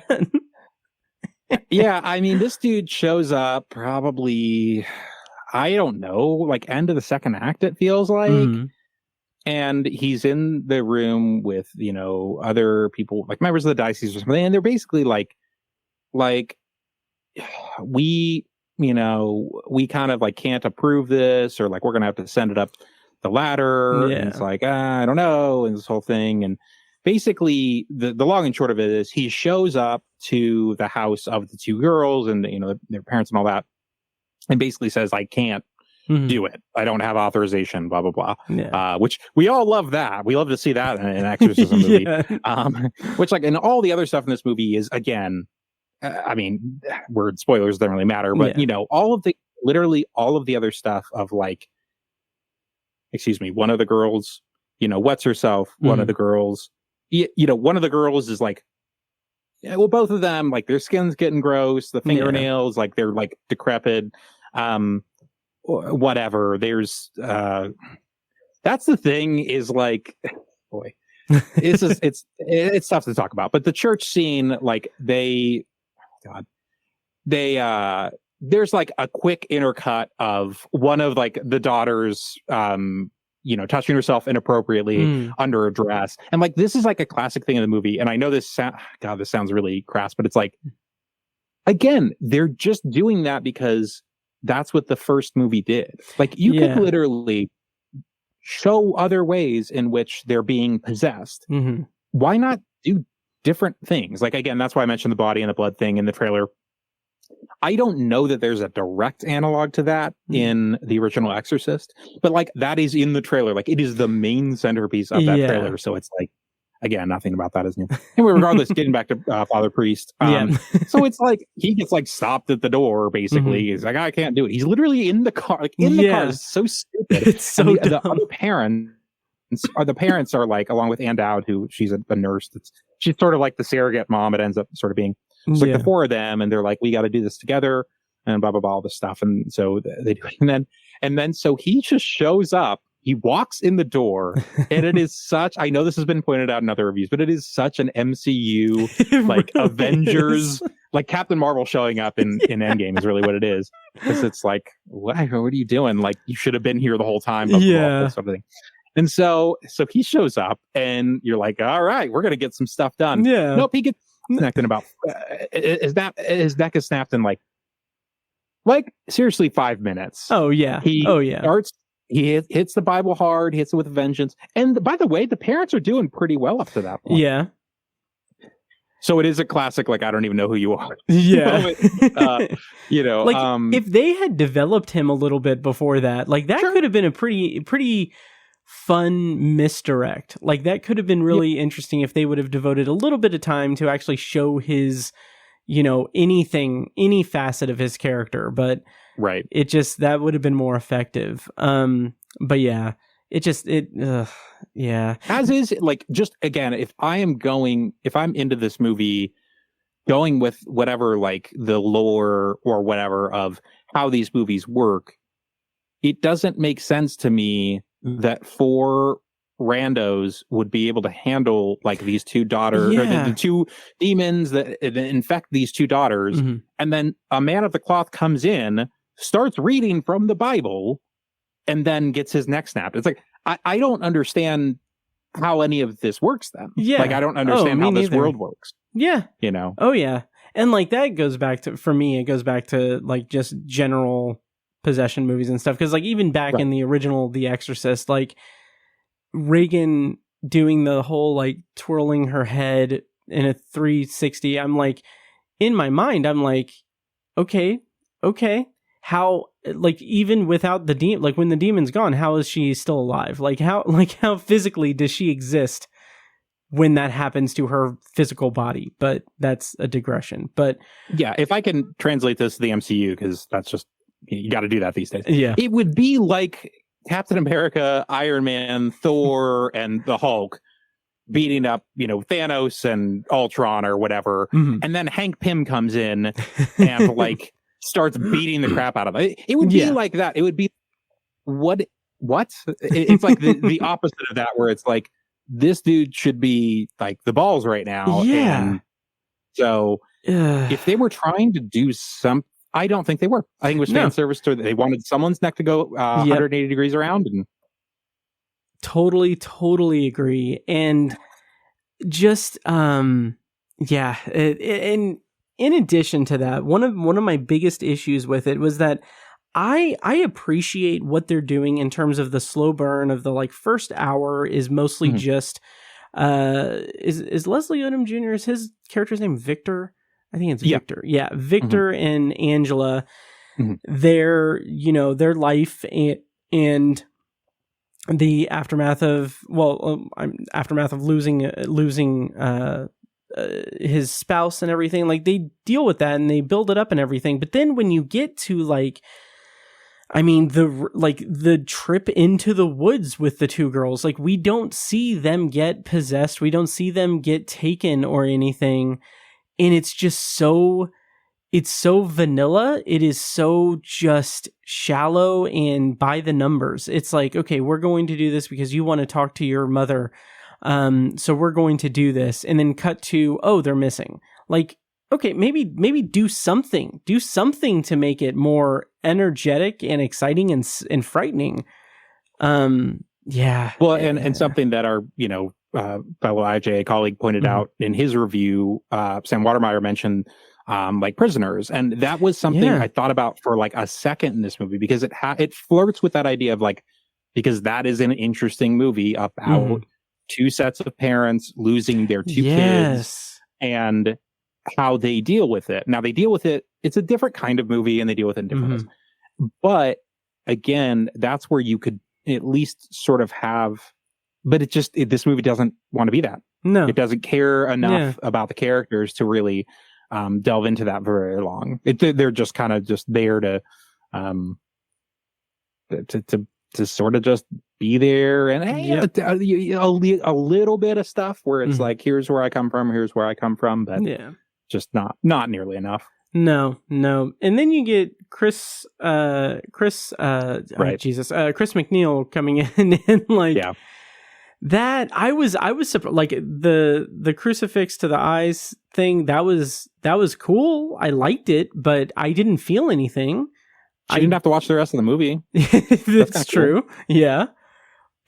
Yeah, I mean, this dude shows up probably, I don't know, like end of the second act, it feels like. And he's in the room with, other people, like members of the diocese or something. And they're basically like we kind of like can't approve this, or like we're going to have to send it up the ladder. Yeah. And it's like, I don't know. And this whole thing. And basically the long and short of it is he shows up to the house of the 2 girls and, their parents and all that. And basically says, I can't do it. I don't have authorization, blah, blah, blah. Yeah. Which we all love that. We love to see that in an exorcism movie. Which like, and all the other stuff in this movie is, again, I mean, word spoilers don't really matter, but literally all of the other stuff of like, one of the girls, wets herself. One of the girls, one of the girls is like, both of them, like their skin's getting gross. The fingernails, like they're like decrepit. Whatever. There's, that's the thing is like, boy, it's tough to talk about, but the church scene, like they there's like a quick intercut of one of like the daughters, touching herself inappropriately under a dress. And like, this is like a classic thing in the movie. And I know this sounds really crass, but it's like, again, they're just doing that because that's what the first movie did. Like, you could literally show other ways in which they're being possessed. Mm-hmm. Why not do different things? Like, again, that's why I mentioned the body and the blood thing in the trailer. I don't know that there's a direct analog to that in the original Exorcist, but like, that is in the trailer. Like, it is the main centerpiece of that trailer. So it's like, again, nothing about that is new. Anyway, regardless, getting back to Father Priest. So it's like, he gets like stopped at the door, basically. He's like, I can't do it. He's literally in the car, like in the car. It's so stupid. It's so and dumb. the other parents are like, along with Ann Dowd, who she's a nurse. She's sort of like the surrogate mom. It ends up sort of being. It's like the four of them, and they're like, we got to do this together, and blah blah blah, all this stuff. And so they do it. And then so he just shows up. He walks in the door, and it is such. I know this has been pointed out in other reviews, but it is such an MCU like really Avengers, like Captain Marvel showing up in Endgame is really what it is. Because it's like, what are you doing? Like, you should have been here the whole time. Blah, blah, blah, sort of thing. And so he shows up, and you're like, all right, we're gonna get some stuff done. Yeah. Nope, he gets snapped in about his neck is snapped in like seriously 5 minutes. Oh yeah. He hits the Bible hard, hits it with vengeance. And by the way, the parents are doing pretty well up to that point. Yeah. So it is a classic, like, I don't even know who you are. Yeah. Like, if they had developed him a little bit before that, like, that could have been a pretty fun misdirect. Like, that could have been really interesting if they would have devoted a little bit of time to actually show his, any facet of his character. But that would have been more effective. But yeah, as is, like, just again, if I'm into this movie, going with whatever, like, the lore or whatever of how these movies work, it doesn't make sense to me that 4 randos would be able to handle like these 2 daughters, or the 2 demons that infect these 2 daughters. And then a man of the cloth comes in, starts reading from the Bible, and then gets his neck snapped. It's like, I don't understand how any of this works then. Like, I don't understand how this world works. Oh yeah. And like, that goes back to, for me, it goes back to like just general possession movies and stuff. Because like, even back in the original The Exorcist, like, Reagan doing the whole like twirling her head in a 360, I'm like, in my mind, I'm like, okay, how, like, even without the demon, like, when the demon's gone, how is she still alive? Like, how physically does she exist when that happens to her physical body? But that's a digression. But yeah, if I can translate this to the MCU, because that's just, you got to do that these days. Yeah, it would be like Captain America, Iron Man, Thor, and the Hulk beating up, Thanos and Ultron or whatever. And then Hank Pym comes in and like starts beating the crap out of it. It would be like that. It would be what? It's like the opposite of that, where it's like, this dude should be like the balls right now. Yeah. And so if they were trying to do something, I don't think they were. I think it was fan service. They wanted someone's neck to go 180 degrees around. And totally agree. And just in addition to that, one of my biggest issues with it was that I appreciate what they're doing in terms of the slow burn of the like first hour is mostly just is Leslie Odom Jr. is his character's name Victor? I think it's Victor. Yeah, Victor and Angela, their life and the aftermath of losing his spouse and everything. Like, they deal with that and they build it up and everything. But then when you get to like, I mean, the trip into the woods with the 2 girls, like, we don't see them get possessed. We don't see them get taken or anything. And it's just it's so vanilla. It is so just shallow and by the numbers. It's like, okay, we're going to do this because you want to talk to your mother. So we're going to do this. And then cut to, oh, they're missing. Like, okay, maybe do something to make it more energetic and exciting and frightening. Yeah. Well, and something that our, fellow IJA colleague pointed Mm-hmm. out in his review, Sam Watermeyer mentioned, like prisoners. And that was something I thought about for like a second in this movie, because it flirts with that idea of like, because that is an interesting movie about two sets of parents losing their two kids and how they deal with it. Now they deal with it. It's a different kind of movie and they deal with it in different ways. But again, that's where you could at least sort of have, but this movie doesn't want to be that. No, it doesn't care enough about the characters to really delve into that very long. They're just kind of just there to sort of just be there and a little bit of stuff where it's like, here's where I come from, but just not nearly enough. No. And then you get Chris Chris McNeil coming in and like that. I was surprised, like the crucifix to the eyes thing. That was cool. I liked it, but I didn't feel anything. I didn't have to watch the rest of the movie. That's true. Cool. Yeah.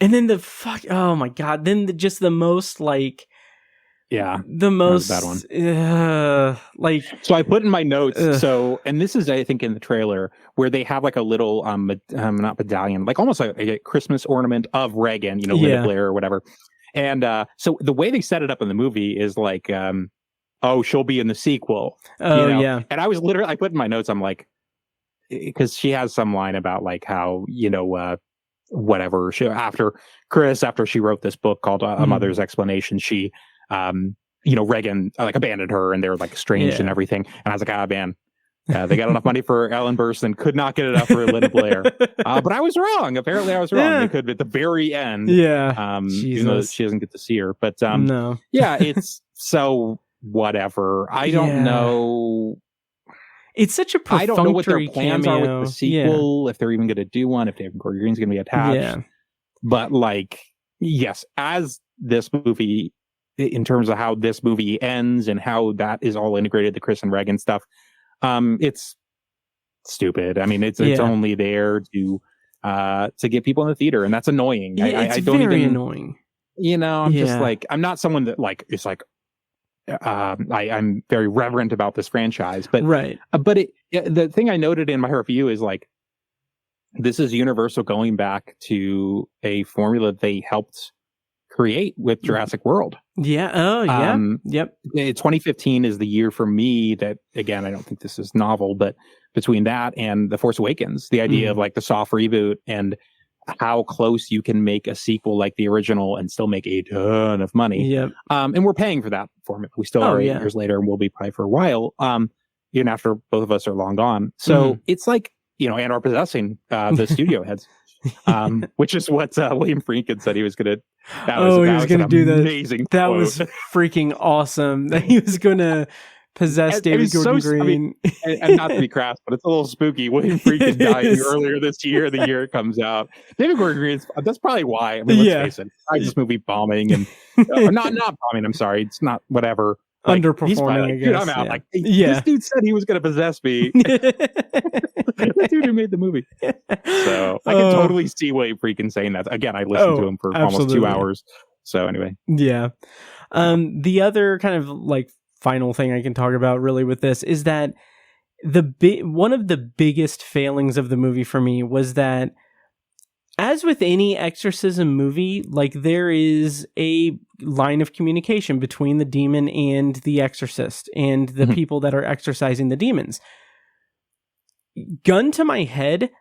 And then oh my God. Then the most like, the most bad one. Like, so I put in my notes. So, and this is, I think, in the trailer where they have like a little, not medallion, like almost like a Christmas ornament of Reagan, Linda Blair or whatever. And so the way they set it up in the movie is like, she'll be in the sequel. And I was literally, I put in my notes, I'm like, because she has some line about like how, whatever, after she wrote this book called A Mother's Explanation, she, Reagan like abandoned her and they were like estranged and everything. And I was like, man, they got enough money for Ellen Burstyn, could not get enough for Linda Blair. But I was wrong. Apparently I was wrong. They could at the very end. Even though she doesn't get to see her. But no. It's so whatever. I don't know. It's such a perfunctory I don't know what their plans cameo. are with the sequel, if they're even going to do one, if David Gordon Green's going to be attached. Yeah. But like, yes, as this movie, in terms of how this movie ends and how that is all integrated, the Chris and Reagan stuff, it's stupid. I mean, it's only there to get people in the theater, and that's annoying. It's I don't very even, annoying. I'm just like, I'm not someone that like is like, I'm very reverent about this franchise, but the thing I noted in my review is like, this is Universal going back to a formula they helped create with Jurassic World. Yeah. Oh, yeah. Yep. 2015 is the year for me that, again, I don't think this is novel, but between that and The Force Awakens, the idea of like the soft reboot and how close you can make a sequel like the original and still make a ton of money. Yep. And we're paying for that formula. We still are 8 years later, and we'll be probably for a while, even after both of us are long gone. So it's like, and are possessing the studio heads, which is what William Friedkin said he was going to. He was going to do that. Amazing. That was freaking awesome. That he was going to possess David Gordon Green. And not to be crass, but it's a little spooky. William Friedkin died earlier this year, the year it comes out. David Gordon Green, that's probably why. I mean, let's face it. This movie bombing and not bombing. I'm sorry. It's not whatever. Like, underperforming, I guess. Dude, I'm out. Like, this dude said he was going to possess me. The dude who made the movie. So I can totally see William Friedkin saying that. Again, I listened to him for almost 2 hours. So anyway. Yeah. The other kind of like final thing I can talk about really with this is that one of the biggest failings of the movie for me was that, as with any exorcism movie, like there is a line of communication between the demon and the exorcist and the people that are exorcising the demons. Gun to my head,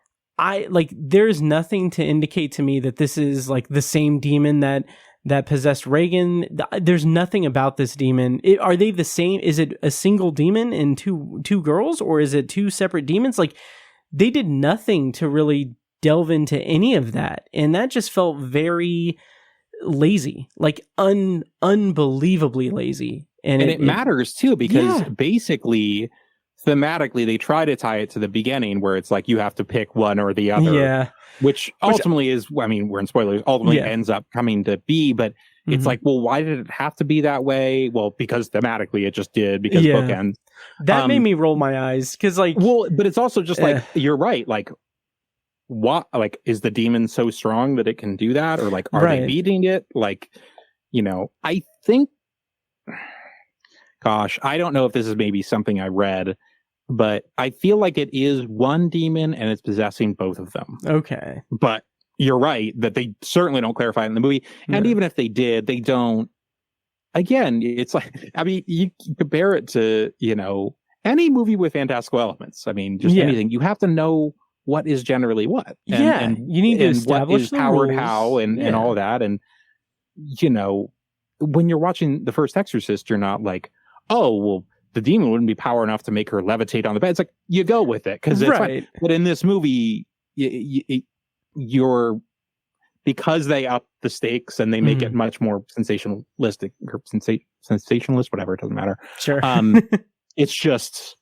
there's nothing to indicate to me that this is like the same demon that possessed Reagan. There's nothing about this demon. Are they the same? Is it a single demon and two girls, or is it two separate demons? Like, they did nothing to really delve into any of that, and that just felt very lazy, like unbelievably lazy. And it matters too, because basically thematically they try to tie it to the beginning where it's like you have to pick one or the other, which ultimately is, I mean, we're in spoilers, ultimately ends up coming to be, but it's like, well, why did it have to be that way? Well, because thematically it just did, because bookends. That made me roll my eyes because, like, well, but it's also just like, you're right. Like, what, like, is the demon so strong that it can do that? Or like, are they beating it? Like, I think, gosh, I don't know if this is maybe something I read, but I feel like it is one demon and it's possessing both of them. Okay. But you're right that they certainly don't clarify it in the movie. And even if they did, they don't. Again, it's like, I mean, you compare it to, any movie with fantastical elements. I mean, just anything. You have to know what is generally what. And you need to establish what is the powered rules. how and all of that. And, when you're watching the first Exorcist, you're not like, oh, well, the demon wouldn't be power enough to make her levitate on the bed. It's like, you go with it because it's fine. But in this movie, you're, because they up the stakes and they make it much more sensationalistic or sensationalist, whatever, it doesn't matter. Sure. It's just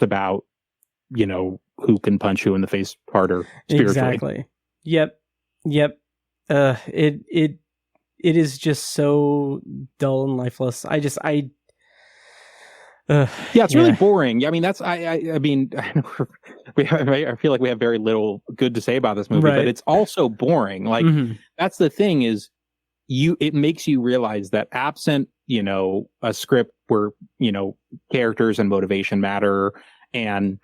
about, who can punch who in the face harder spiritually. Exactly. Yep. It is just so dull and lifeless. It's really boring. I mean, I mean, I feel like we have very little good to say about this movie, but it's also boring. Like, that's the thing is, it makes you realize that absent, a script where, characters and motivation matter, and,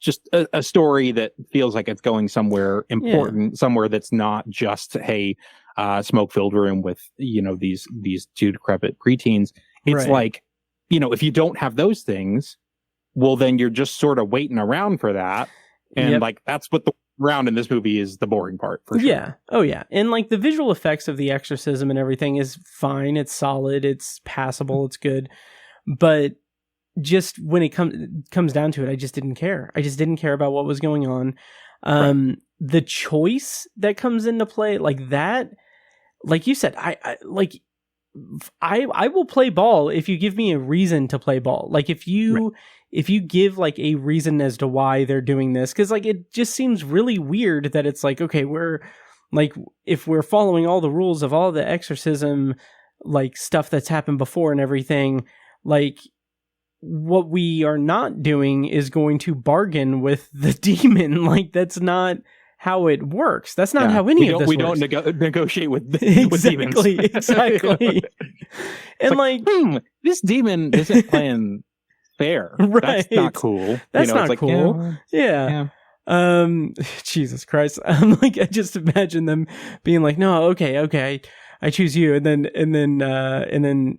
just a story that feels like it's going somewhere important, somewhere that's not just a smoke-filled room with, these two decrepit preteens. It's like, if you don't have those things, well, then you're just sort of waiting around for that. And like, that's what the round in this movie is, the boring part for sure. Yeah. Oh yeah. And like the visual effects of the exorcism and everything is fine. It's solid. It's passable. It's good. But just when it comes down to it, I just didn't care. I just didn't care about what was going on. The choice that comes into play, like that, like you said, I will play ball if you give me a reason to play ball. Like if you give like a reason as to why they're doing this, because like it just seems really weird that it's like, okay, we're like, if we're following all the rules of all the exorcism like stuff that's happened before and everything, like what we are not doing is going to bargain with the demon. Like that's not how it works. That's not how any of this works. We don't negotiate with demons. Exactly. And like this demon isn't playing fair. That's not cool. That's not cool. Yeah. Jesus Christ. Like I just imagine them being like, no, okay, I choose you, and then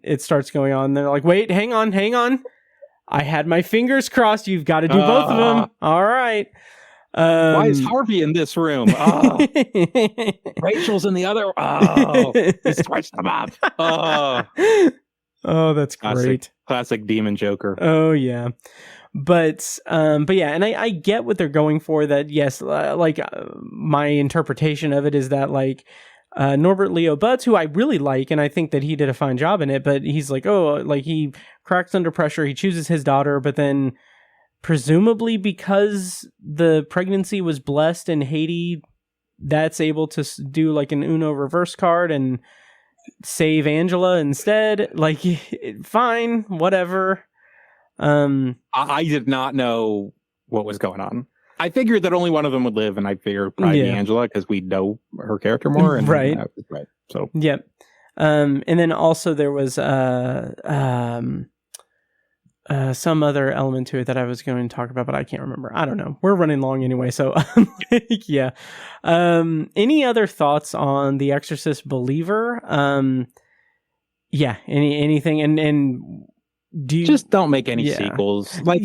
it starts going on. And they're like, wait, hang on. I had my fingers crossed. You've got to do both of them. All right. Why is Harvey in this room? Oh. Rachel's in the other. Oh, he switched them up. Oh, that's great. Classic demon Joker. Oh yeah. But yeah, and I get what they're going for. That yes, my interpretation of it is that like Norbert Leo Butz, who I really like, and I think that he did a fine job in it, but he's like, oh, like he cracks under pressure, he chooses his daughter, but then presumably because the pregnancy was blessed in Haiti, that's able to do like an Uno reverse card and save Angela instead. Like, fine, whatever. I did not know what was going on. I figured that only one of them would live, and I figured probably be Angela because we know her character more. And right. So yep. And then also there was some other element to it that I was going to talk about, but I can't remember. I don't know. We're running long anyway, so yeah. Any other thoughts on The Exorcist Believer? Yeah. Anything? And do you just don't make any sequels? Like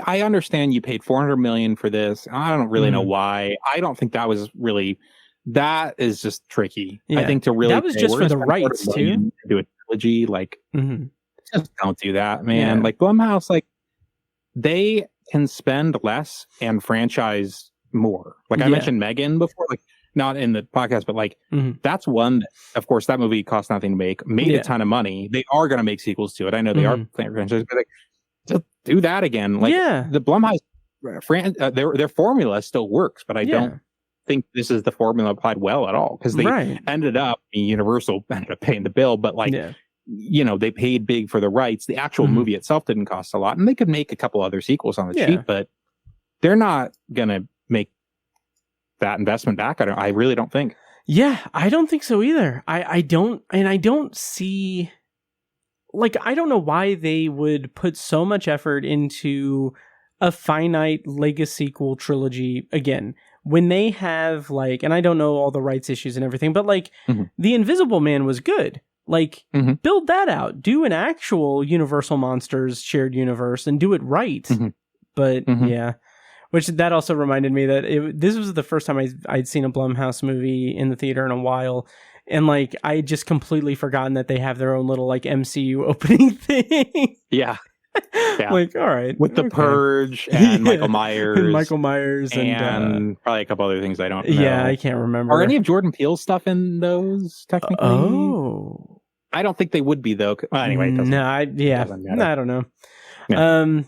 I understand you paid $400 million for this. I don't really know why. I don't think that was really. That is just tricky. I think to really that was just for the rights too. Do a trilogy, like just don't do that, man. Like Blumhouse, like they can spend less and franchise more. Like I mentioned Megan before, like not in the podcast, but like that's one. Of course, that movie cost nothing to make, made a ton of money. They are going to make sequels to it. I know they are franchises, but like just do that again. Like the Blumhouse their formula still works, but I don't think this is the formula applied well at all, because they Universal ended up paying the bill, but like, they paid big for the rights. The actual movie itself didn't cost a lot, and they could make a couple other sequels on the cheap, but they're not gonna make that investment back. I really don't think. Yeah, I don't think so either. I don't see, like, I don't know why they would put so much effort into a finite Lego sequel trilogy again, when they have, like, and I don't know all the rights issues and everything, but like, The Invisible Man was good. Like, build that out. Do an actual Universal Monsters shared universe and do it right. But yeah, which that also reminded me that this was the first time I'd seen a Blumhouse movie in the theater in a while. And like, I just completely forgotten that they have their own little like MCU opening thing. Yeah. Like, all right, with the Purge and Michael Myers, and probably a couple other things I don't know. Yeah, I can't remember. Are any of Jordan Peele's stuff in those technically? Oh, I don't think they would be though. Well, anyway, I don't know.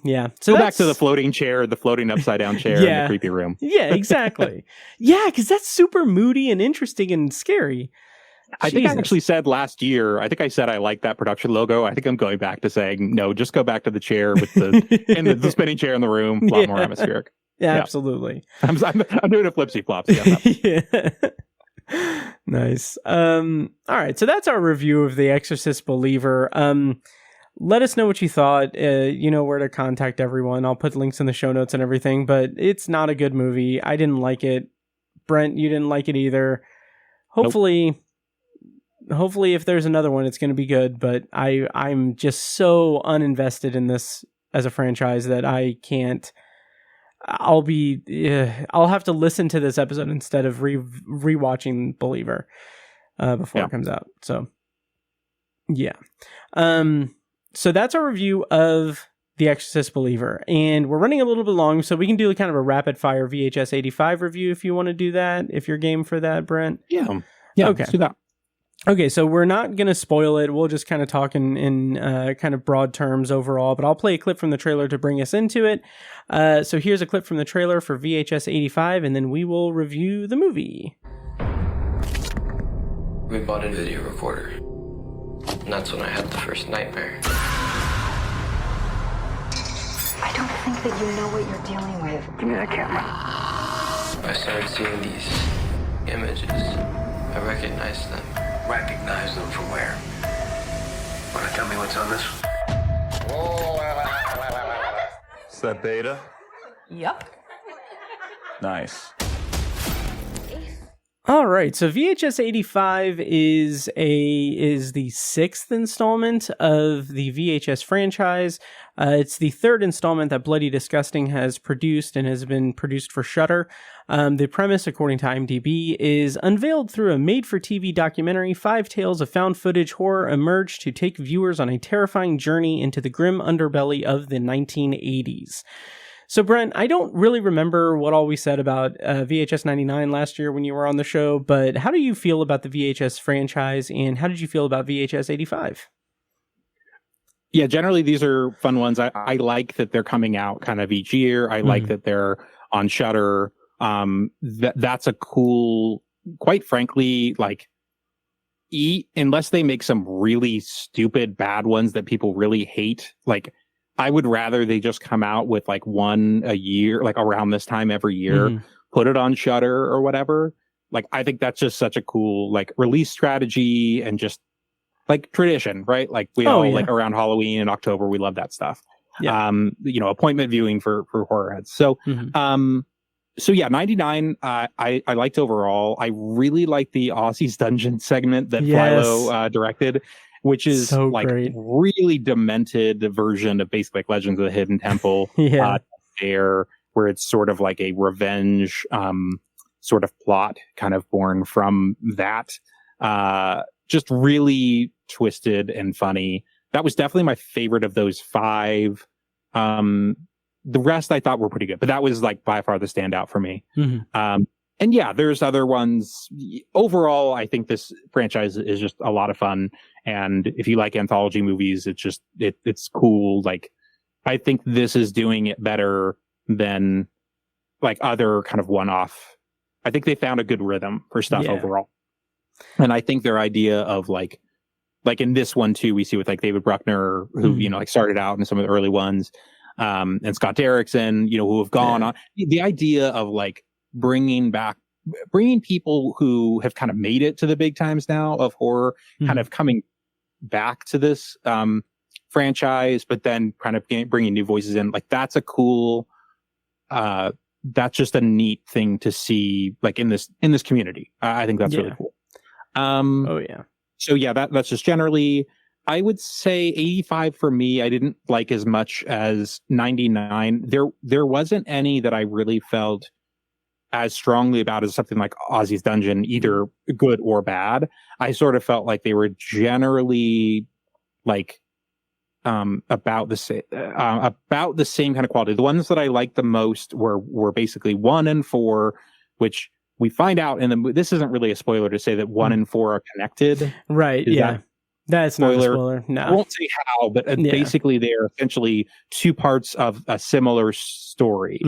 Yeah. So go back to the floating chair, the floating upside down chair in the creepy room. Yeah, exactly. Yeah, because that's super moody and interesting and scary. I think I actually said last year, I like that production logo. I think I'm going back to saying, no, just go back to the chair with the spinning chair in the room. A lot more atmospheric. Yeah, absolutely. I'm doing a flipsy flops. Nice. All right. So that's our review of The Exorcist Believer. Let us know what you thought. You know where to contact everyone. I'll put links in the show notes and everything, but it's not a good movie. I didn't like it. Brent, you didn't like it either. Hopefully if there's another one, it's going to be good, but I'm just so uninvested in this as a franchise that I can't. I'll have to listen to this episode instead of rewatching Believer before it comes out. So yeah. So that's our review of The Exorcist Believer, and we're running a little bit long, so we can do kind of a rapid fire VHS 85 review if you want to do that, if you're game for that, Brent. Yeah. Okay. Let's do that. Okay, so we're not going to spoil it. We'll just kind of talk in kind of broad terms overall, but I'll play a clip from the trailer to bring us into it. So here's a clip from the trailer for VHS 85, and then we will review the movie. We bought a video recorder, and that's when I had the first nightmare. I don't think that you know what you're dealing with. Give me that camera. I started seeing these images. I recognized them. Recognize them from where? Want to tell me what's on this? Is that Beta? Yep. Nice. All right, so VHS 85 is the sixth installment of the VHS franchise. It's the third installment that Bloody Disgusting has produced and has been produced for Shudder. The premise, according to IMDb, is unveiled through a made-for-TV documentary. 5 tales of found-footage horror emerge to take viewers on a terrifying journey into the grim underbelly of the 1980s. So, Brent, I don't really remember what all we said about VHS 99 last year when you were on the show, but how do you feel about the VHS franchise, and how did you feel about VHS 85? Yeah, generally these are fun ones. I like that they're coming out kind of each year. I like that they're on Shudder. That's a cool, quite frankly, like, unless they make some really stupid bad ones that people really hate, like, I would rather they just come out with like one a year, like around this time every year, put it on Shudder or whatever. Like, I think that's just such a cool, like, release strategy and just like tradition, right? Like we like around Halloween in October, we love that stuff. Yeah. Appointment viewing for horror heads. So, so yeah, 99, I liked overall. I really liked the Aussie's Dungeon segment that Philo directed, which is so like great. Really demented version of basically like Legends of the Hidden Temple. Where it's sort of like a revenge sort of plot kind of born from that. Just really twisted and funny. That was definitely my favorite of those 5. The rest I thought were pretty good, but that was like by far the standout for me. And yeah, there's other ones. Overall, I think this franchise is just a lot of fun. And if you like anthology movies, it's just, it's cool. Like, I think this is doing it better than like other kind of one-off I think they found a good rhythm for stuff Yeah. overall. And I think their idea of like in this one too, we see with like David Bruckner, who, you know, like started out in some of the early ones, and Scott Derrickson, you know, who have gone on. The idea of like bringing people who have kind of made it to the big times now of horror, kind of coming back to this franchise, but then kind of bringing new voices in. Like that's a cool, that's just a neat thing to see, like in this community. I think that's really cool. So yeah, that's just generally, I would say 85 for me. I didn't like as much as 99. There wasn't any that I really felt as strongly about as something like Ozzy's Dungeon, either good or bad. I sort of felt like they were generally like about the same kind of quality. The ones that I liked the most were basically 1 and 4, which we find out this isn't really a spoiler to say that 1 and 4 are connected. Right. That's not a spoiler. No. I won't say how, but basically they're essentially 2 parts of a similar story.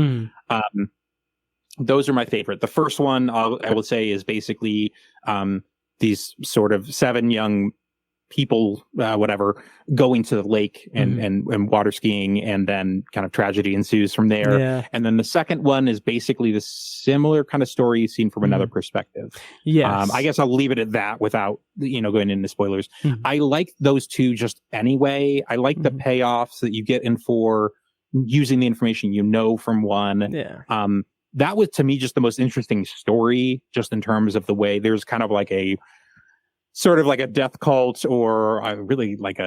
Those are my favorite. The first one I will say is basically these sort of 7 young people, whatever, going to the lake and water skiing, and then kind of tragedy ensues from there. Yeah. And then the second one is basically the similar kind of story seen from another perspective. Yes. I guess I'll leave it at that without, going into spoilers. I like those 2 just anyway. I like the payoffs that you get in 4 using the information from 1. Yeah. That was to me just the most interesting story, just in terms of the way there's kind of like a sort of like a death cult, or really like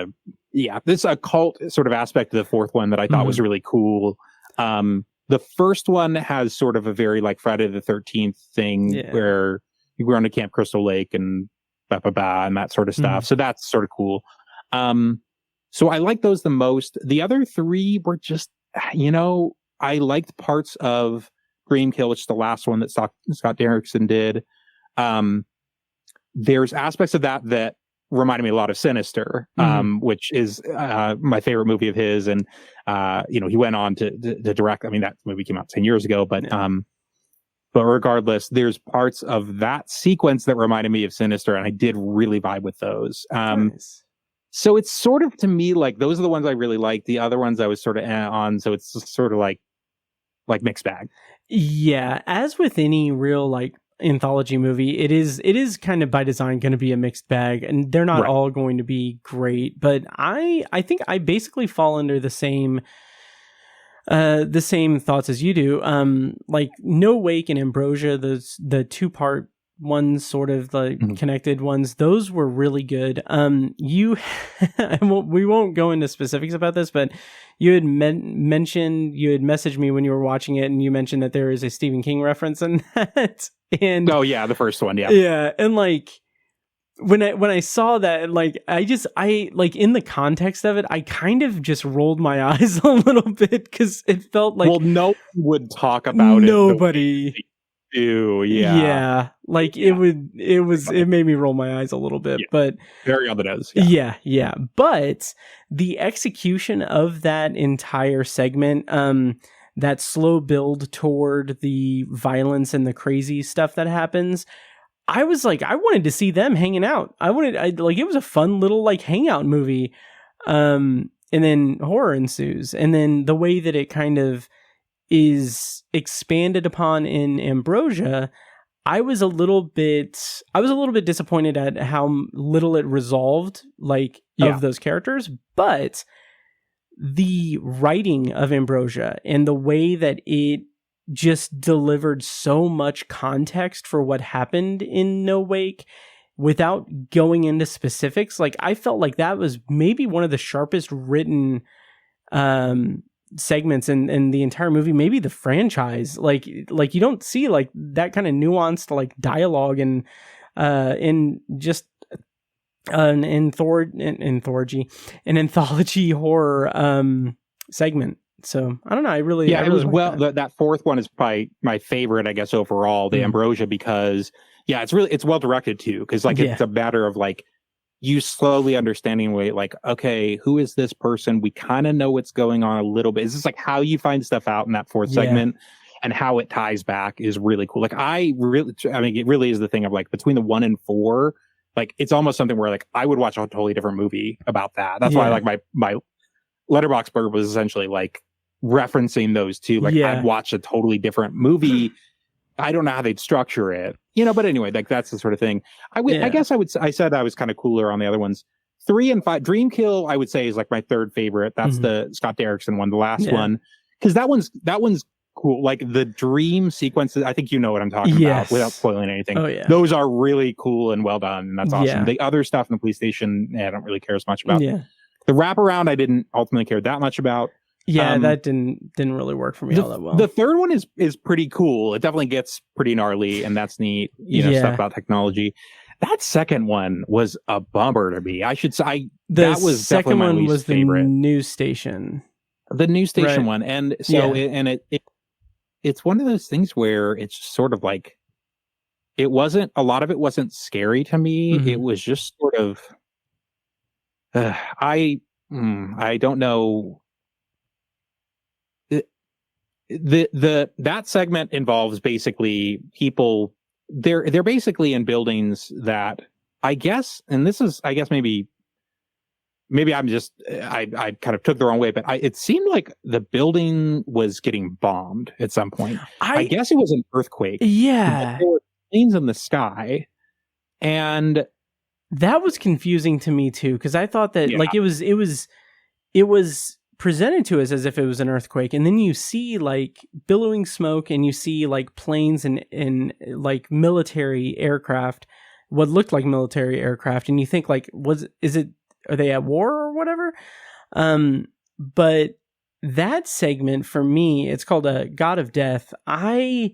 this a cult sort of aspect of the 4th one that I thought was really cool. The first one has sort of a very like Friday the 13th thing where you go on to Camp Crystal Lake and and that sort of stuff. So that's sort of cool. So I like those the most. The other 3 were just, I liked parts of Dreamkill, which is the last one that Scott Derrickson did. There's aspects of that reminded me a lot of Sinister, which is my favorite movie of his. And, he went on to direct, I mean, that movie came out 10 years ago, but regardless, there's parts of that sequence that reminded me of Sinister, and I did really vibe with those. Nice. So it's sort of, to me, like, those are the ones I really liked. The other ones I was sort of on, so it's just sort of like mixed bag. Yeah, as with any real like anthology movie, it is kind of by design going to be a mixed bag, and they're not all going to be great. But I think I basically fall under the same thoughts as you do. Like No Wake and Ambrosia, the 2-part ones, sort of the connected ones, those were really good. We won't go into specifics about this, but you had messaged me when you were watching it, and you mentioned that there is a Stephen King reference in that. And the first one, yeah, and like when I saw that, like I like in the context of it, I kind of just rolled my eyes a little bit, because it felt like, well, no one would talk about nobody. Yeah. Like it made me roll my eyes a little bit, but very on the nose. Yeah. But the execution of that entire segment, that slow build toward the violence and the crazy stuff that happens, I was like, I wanted to see them hanging out. It was a fun little like hangout movie. And then horror ensues, and then the way that it kind of is expanded upon in Ambrosia, I was a little bit disappointed at how little it resolved, of those characters. But the writing of Ambrosia and the way that it just delivered so much context for what happened in No Wake without going into specifics, like I felt like that was maybe one of the sharpest written segments in the entire movie, maybe the franchise. Like you don't see like that kind of nuanced like dialogue and in just an anthology horror segment. So I don't know. I really it was that. That 4th one is probably my favorite, I guess, overall, the Ambrosia, because it's well directed too, because it's a matter of like you slowly understanding okay, who is this person? We kind of know what's going on a little bit. It's just like how you find stuff out in that 4th segment. and how it ties back is really cool. Like it really is the thing of like between the 1 and 4, like it's almost something where like I would watch a totally different movie about that. That's why like my Letterboxd blurb was essentially like referencing those two. Like I'd watch a totally different movie. I don't know how they'd structure it, but anyway, like that's the sort of thing. I said I was kind of cooler on the other ones. 3 and 5, Dreamkill, I would say is like my third favorite. That's the Scott Derrickson one, the last one, because that one's cool. Like the dream sequences, I think you know what I'm talking about without spoiling anything. Oh, yeah. Those are really cool and well done, and that's awesome. Yeah. The other stuff in the police station, I don't really care as much about. Yeah. The wraparound, I didn't ultimately care that much about. Yeah, that didn't really work for me all that well. The third one is pretty cool. It definitely gets pretty gnarly, and that's neat. Stuff about technology. That second one was a bummer to me. I should say that was second definitely my one was favorite. The news station. The news station one, and so it's one of those things where it's sort of like a lot of it wasn't scary to me. Mm-hmm. It was just sort of I don't know. That segment involves basically people. They're basically in buildings that I guess, and this is maybe I'm just I kind of took the wrong way, but it seemed like the building was getting bombed at some point. I guess it was an earthquake. Yeah, there were planes in the sky, and that was confusing to me too, because I thought that like it was presented to us as if it was an earthquake, and then you see like billowing smoke, and you see like planes and like military aircraft, what looked like military aircraft, and you think like, are they at war or whatever? But that segment for me, it's called a God of Death. I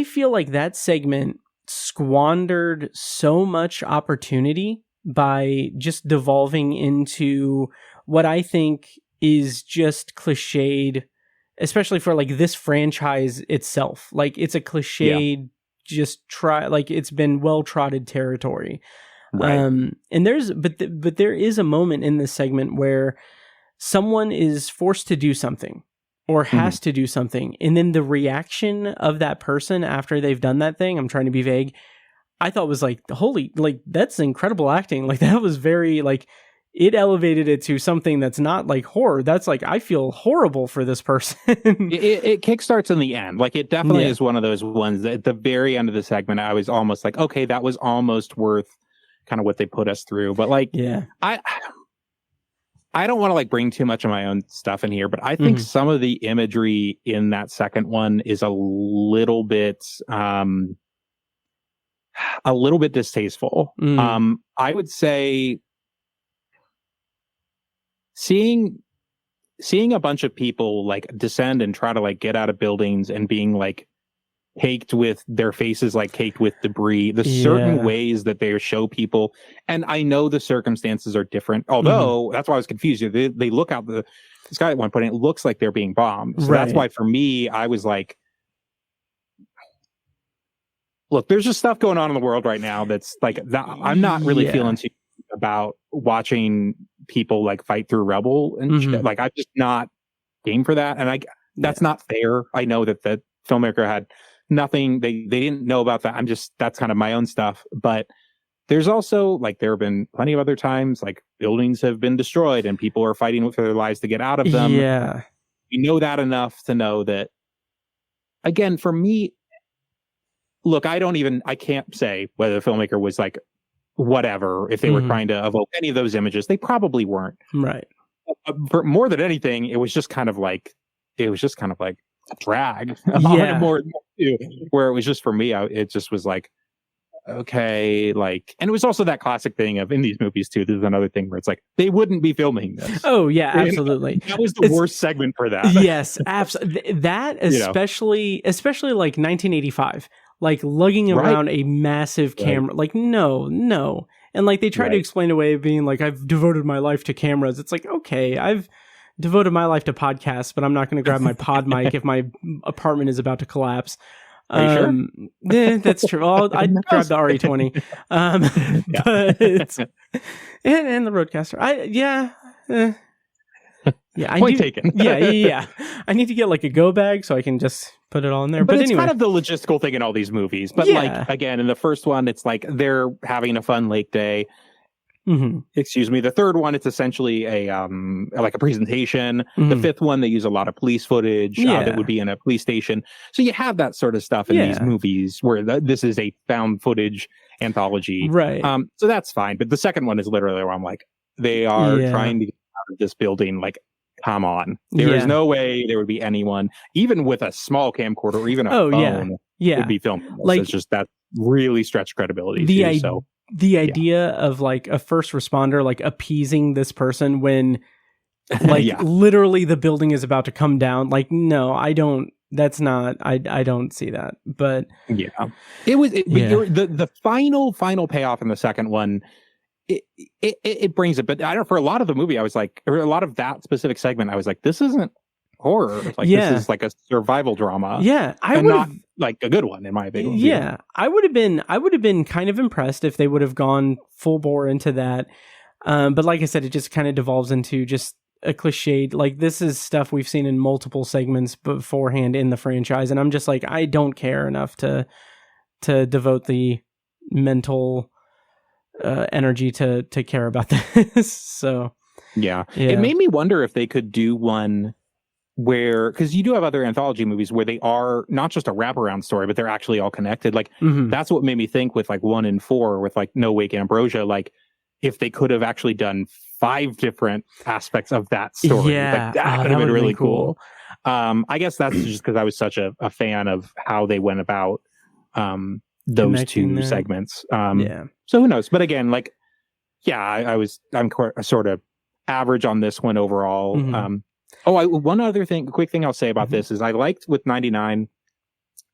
feel like that segment squandered so much opportunity by just devolving into what I think is just cliched, especially for like this franchise itself. Like it's a cliched, like it's been well-trodden territory. Right. And but there is a moment in this segment where someone is forced to do something or has to do something, and then the reaction of that person after they've done that thing, I'm trying to be vague, I thought was like, holy, like that's incredible acting. Like that was very like, it elevated it to something that's not like horror. That's like, I feel horrible for this person. it kickstarts in the end. Like it definitely is one of those ones that at the very end of the segment, I was almost like, okay, that was almost worth kind of what they put us through. But like, I don't want to like bring too much of my own stuff in here, but I think some of the imagery in that second one is a little bit distasteful. I would say seeing a bunch of people like descend and try to like get out of buildings and being like caked with their faces, like caked with debris, the certain ways that they show people. And I know the circumstances are different, although that's why I was confused. They look out the sky at one point and it looks like they're being bombed. So that's why for me, I was like, look, there's just stuff going on in the world right now that's like that I'm not really feeling too about watching people like fight through rubble and shit. Like I'm just not game for that, and that's not fair. I know that the filmmaker had nothing, they didn't know about that. That's kind of my own stuff. But there's also like there have been plenty of other times like buildings have been destroyed and people are fighting for their lives to get out of them. You know that enough to know that, again, for me, look, I can't say whether the filmmaker was like whatever, if they were trying to evoke any of those images. They probably weren't. Right. For more than anything, it was just kind of like a drag. More where it was just for me, it just was like, okay, like, and it was also that classic thing of in these movies too. There's another thing where it's like they wouldn't be filming this. Oh yeah, absolutely. That was the worst segment for that. Yes, absolutely. That especially like 1985. Like lugging around a massive camera, like no, and like they try to explain away being like, I've devoted my life to cameras. It's like, okay, I've devoted my life to podcasts, but I'm not going to grab my pod mic if my apartment is about to collapse. Are you sure? That's true. I'd grab the RE20, but and the Roadcaster. Yeah, Point taken. yeah. I need to get like a go bag so I can just put it all in there. But it's anyway, kind of the logistical thing in all these movies. But like again, in the first one, it's like they're having a fun lake day. Mm-hmm. Excuse me. The third one, it's essentially a like a presentation. Mm-hmm. The fifth one, they use a lot of police footage that would be in a police station. So you have that sort of stuff in these movies where this is a found footage anthology, right? So that's fine. But the second one is literally where I'm like, they are trying to get out of this building. Like, come on, there is no way there would be anyone, even with a small camcorder or even a phone, would be filming this. Like, it's just that really stretched credibility. The idea of like a first responder like appeasing this person when like literally the building is about to come down. Like, no, I don't. That's not. I don't see that. But it was the final payoff in the second one. It brings it, but I don't. For a lot of the movie, I was like, or a lot of that specific segment, I was like, this isn't horror. Like this is like a survival drama. Yeah, not like a good one in my opinion. Yeah, I would have been kind of impressed if they would have gone full bore into that. But like I said, it just kind of devolves into just a cliched. Like this is stuff we've seen in multiple segments beforehand in the franchise, and I'm just like, I don't care enough to devote the mental energy to care about this. So it made me wonder if they could do one where, because you do have other anthology movies where they are not just a wraparound story, but they're actually all connected. Like that's what made me think with like 1 and 4 with like No Wake Ambrosia, like if they could have actually done 5 different aspects of that story, like that could have been really cool. I guess that's just because I was such a fan of how they went about those two segments. So who knows? But again, like, I'm sort of average on this one overall. One other quick thing I'll say about this is I liked with 99.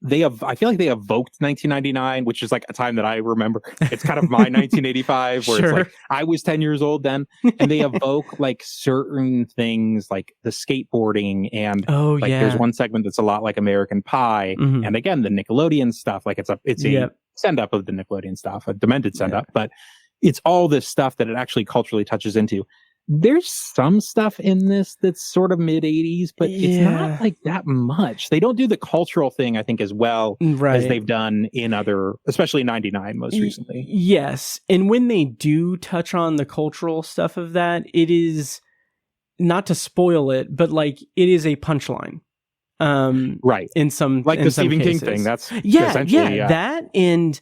I feel like they evoked 1999, which is like a time that I remember. It's kind of my 1985, where it's like I was 10 years old then, and they evoke like certain things, like the skateboarding, and there's one segment that's a lot like American Pie, and again the Nickelodeon stuff. Like it's a send up of the Nickelodeon stuff, a demented send up, but it's all this stuff that it actually culturally touches into. There's some stuff in this that's sort of mid 80s, but it's not like that much. They don't do the cultural thing, I think, as well as they've done in other, especially 99 most recently. Yes. And when they do touch on the cultural stuff of that, it is not to spoil it, but like it is a punchline. In some, like in the some Stephen cases. King thing. That's essentially that and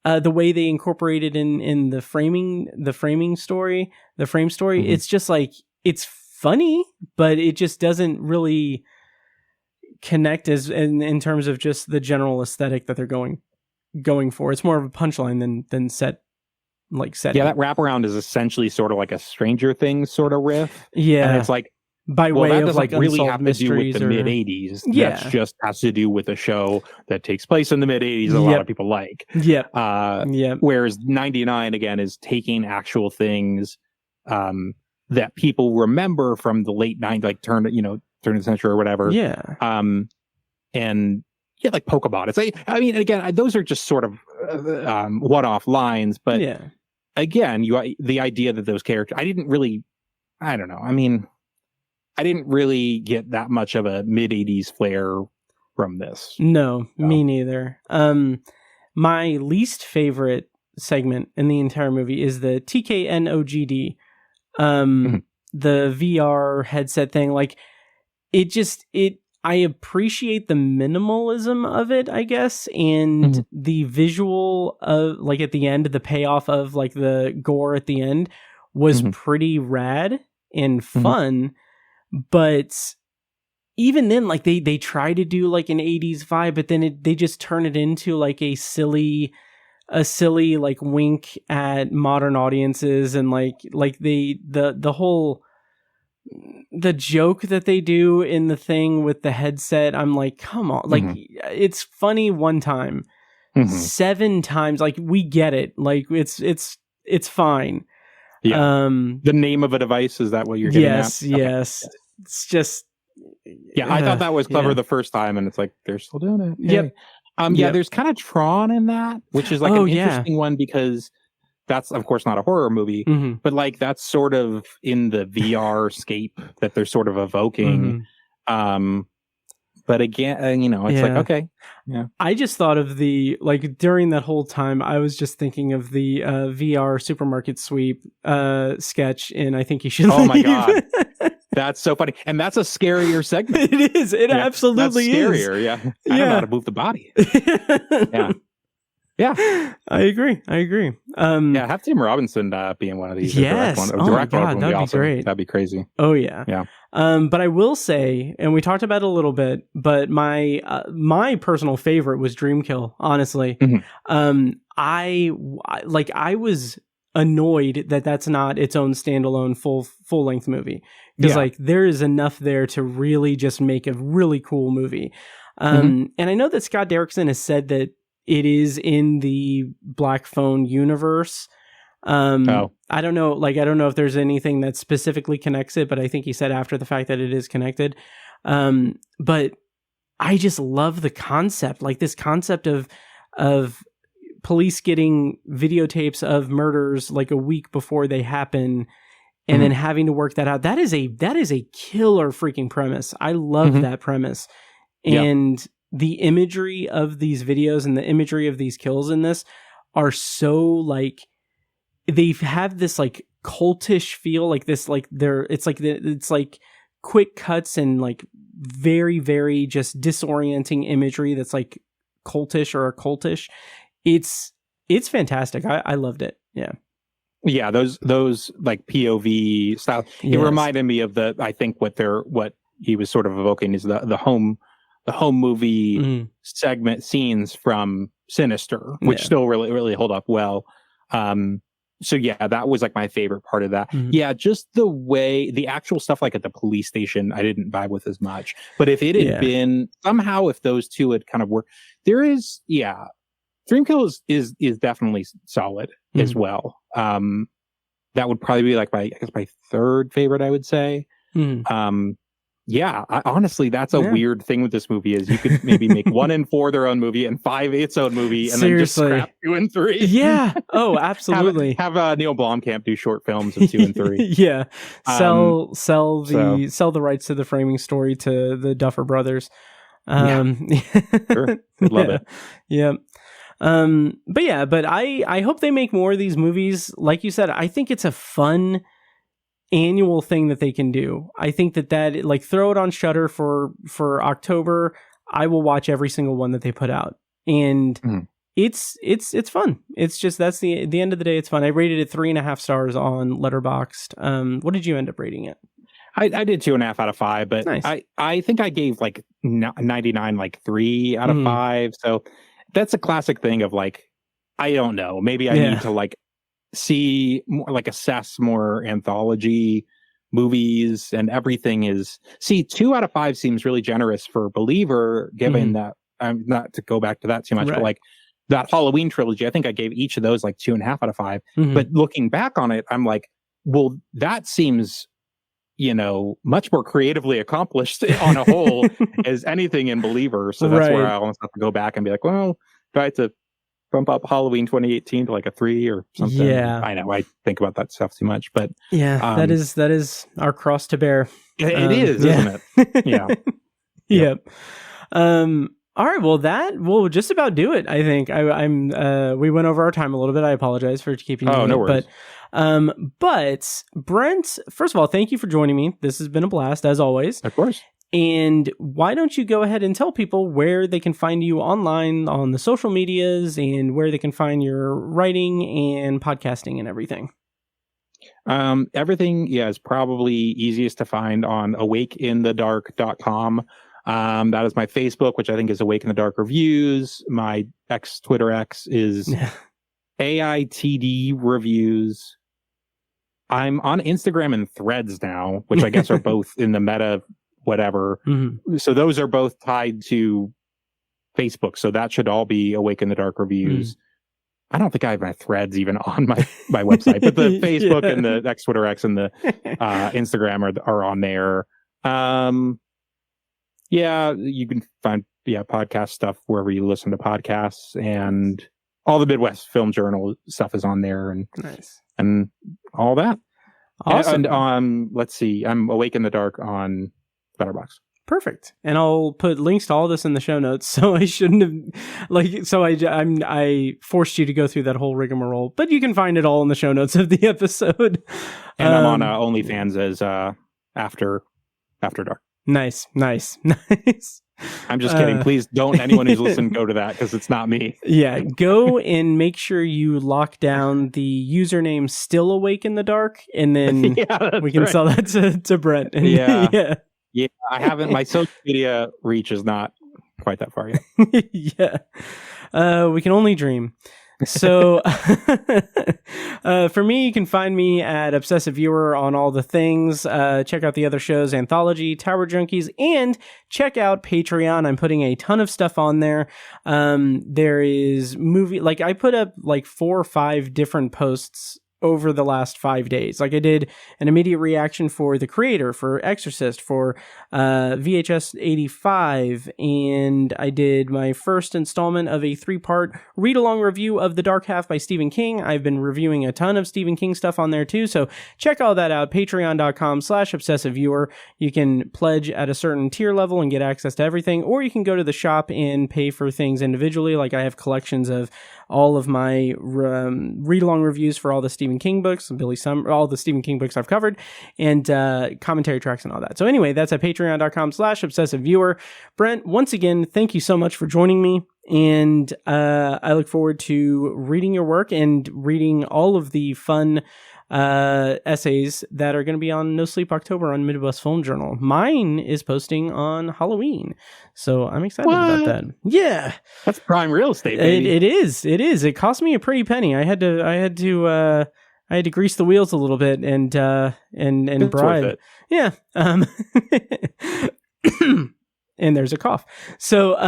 the way they incorporated in the frame story, it's just like, it's funny, but it just doesn't really connect as in terms of just the general aesthetic that they're going for. It's more of a punchline than setting. Yeah, that wraparound is essentially sort of like a Stranger Things sort of riff. Yeah. And it's like, by way of like really unsolved have to mysteries do with the mid 80s. That just has to do with a show that takes place in the mid 80s. A lot of people like. Whereas 99 again is taking actual things that people remember from the late 90s, like turn of the century or whatever. And like Pokemon. It's like, I mean, again, those are just sort of one-off lines, but again, the idea that those characters, I didn't really get that much of a mid 80s flair from this. No, me neither. My least favorite segment in the entire movie is the TKNOGD. The VR headset thing. Like I appreciate the minimalism of it, I guess, and the visual of like at the end, the payoff of like the gore at the end was pretty rad and fun. But even then, like they try to do like an 80s vibe, but then they just turn it into like a silly like wink at modern audiences, and like the whole the joke that they do in the thing with the headset. I'm like, come on, like it's funny one time, 7 times, like we get it, like it's fine. The name of a device, is that what you're getting at? Yes. It's just I thought that was clever the first time, and it's like they're still doing it. There's kind of Tron in that, which is like an interesting one, because that's of course not a horror movie, Mm-hmm. but like that's sort of in the VR scape that they're sort of evoking. Mm-hmm. But again, it's like, okay. Yeah. I just thought of during that whole time, I was just thinking of the VR supermarket sweep sketch, and I think you should leave. Oh my God. That's so funny. And that's a scarier segment. It is. It absolutely that's is. scarier. Yeah. I don't know how to move the body. Yeah. Yeah. I agree. Have Tim Robinson be in one of these. Yes. Oh my God, that'd be great. That'd be crazy. Oh yeah. Yeah. But I will say, and we talked about it a little bit, but my personal favorite was Dreamkill, honestly. Mm-hmm. I was annoyed that that's not its own standalone full length movie, because there is enough there to really just make a really cool movie. And I know that Scott Derrickson has said that it is in the Black Phone universe. I don't know. I don't know if there's anything that specifically connects it, but I think he said after the fact that it is connected. But I just love the concept, this concept of police getting videotapes of murders a week before they happen, and then having to work that out. That is a killer freaking premise. I love that premise. And the imagery of these videos and the imagery of these kills in this are so they have this cultish feel, it's quick cuts and very, very just disorienting imagery that's cultish or occultish. It's fantastic. I loved it. Yeah. Yeah, those POV style. It reminded me of I think what he was sort of evoking is the home movie segment scenes from Sinister, which still really, really hold up well. So yeah, that was my favorite part of that. Yeah, just the way the actual stuff at the police station, I didn't vibe with as much. But if it had been somehow, if those two had kind of worked, Dreamkill is definitely solid as well. That would probably be my third favorite, I would say. Honestly, that's a weird thing with this movie is you could maybe make 1 and 4 their own movie and 5 its own movie, and then just scrap 2 and 3. Yeah. Oh, absolutely. have Neil Blomkamp do short films of 2 and 3. Yeah. Sell the rights to the framing story to the Duffer Brothers. Sure. Love it. Yeah. But I hope they make more of these movies. Like you said, I think it's a fun annual thing that they can do. I think that throw it on Shudder for October. I will watch every single one that they put out, and it's fun. It's just that's the end of the day. It's fun. I rated it 3.5 stars on Letterboxd. What did you end up rating it? I did 2.5 out of 5, but nice. I think I gave 99 3 out of 5. So that's a classic thing of I don't know. Maybe I need to see more, assess more anthology movies, and everything is 2 out of 5 seems really generous for Believer, given that not to go back to that too much, but that Halloween trilogy, I think I gave each of those 2.5 out of 5. But looking back on it, I'm well, that seems much more creatively accomplished on a whole as anything in Believer. So that's where I almost have to go back and be well, try to bump up Halloween 2018 to a 3 or something. Yeah. I know I think about that stuff too much, but that is our cross to bear. It is, isn't it? Yeah. Yep. All right. Well, that will just about do it. I think we went over our time a little bit. I apologize for keeping you. Oh, no worries. But Brent, first of all, thank you for joining me. This has been a blast as always. Of course. And why don't you go ahead and tell people where they can find you online on the social medias, and where they can find your writing and podcasting and everything? Everything is probably easiest to find on awakeinthedark.com. That is my Facebook, which I think is Awake in the Dark Reviews. My Twitter X is AITD Reviews. I'm on Instagram and Threads now, which I guess are both in the meta whatever. So those are both tied to Facebook. So that should all be Awake in the Dark Reviews. I don't think I have my Threads even on my website, but the Facebook and the Twitter X and the Instagram are on there. You can find podcast stuff wherever you listen to podcasts, and all the Midwest Film Journal stuff is on there, and Nice. and all that. Awesome. And let's see, I'm Awake in the Dark on Letterboxd. Perfect. And I'll put links to all this in the show notes. So I shouldn't have, I forced you to go through that whole rigmarole, but you can find it all in the show notes of the episode. And I'm on OnlyFans as After Dark. Nice. I'm just kidding. Please don't, anyone who's listening, go to that, because it's not me. Yeah, go and make sure you lock down the username Still Awake in the Dark, and then we can sell that to Brent. And Yeah, I haven't. My social media reach is not quite that far yet. Yeah. We can only dream. So for me, you can find me at Obsessive Viewer on all the things. Check out the other shows, Anthology, Tower Junkies, and check out Patreon. I'm putting a ton of stuff on there. There is I put up 4 or 5 different posts over the last 5 days. Like I did an immediate reaction for The Creator, for Exorcist, for VHS 85, and I did my first installment of a 3-part read-along review of The Dark Half by Stephen King. I've been reviewing a ton of Stephen King stuff on there too, so check all that out. Patreon.com/obsessiveviewer. You can pledge at a certain tier level and get access to everything, or you can go to the shop and pay for things individually. Like I have collections of all of my read-along reviews for all the Stephen King books, all the Stephen King books I've covered, and commentary tracks and all that. So anyway, that's at patreon.com/obsessiveviewer. Brent, once again, thank you so much for joining me, and I look forward to reading your work and reading all of the fun essays that are going to be on No Sleep October on Midwest Film Journal. Mine is posting on Halloween, so I'm excited about that. Yeah, that's prime real estate, baby. It is. It cost me a pretty penny. I had to grease the wheels a little bit and bribe. Yeah. And there's a cough. So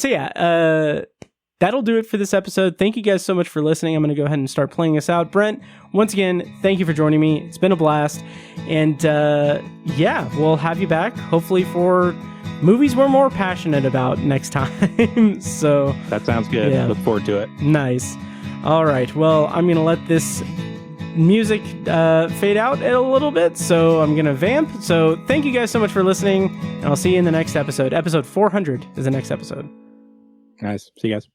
yeah. That'll do it for this episode. Thank you guys so much for listening. I'm going to go ahead and start playing us out. Brent, once again, thank you for joining me. It's been a blast. And we'll have you back, hopefully for movies we're more passionate about next time. So that sounds good. Yeah. Look forward to it. Nice. All right. Well, I'm going to let this music fade out a little bit, so I'm going to vamp. So thank you guys so much for listening, and I'll see you in the next episode. Episode 400 is the next episode. Nice. See you guys.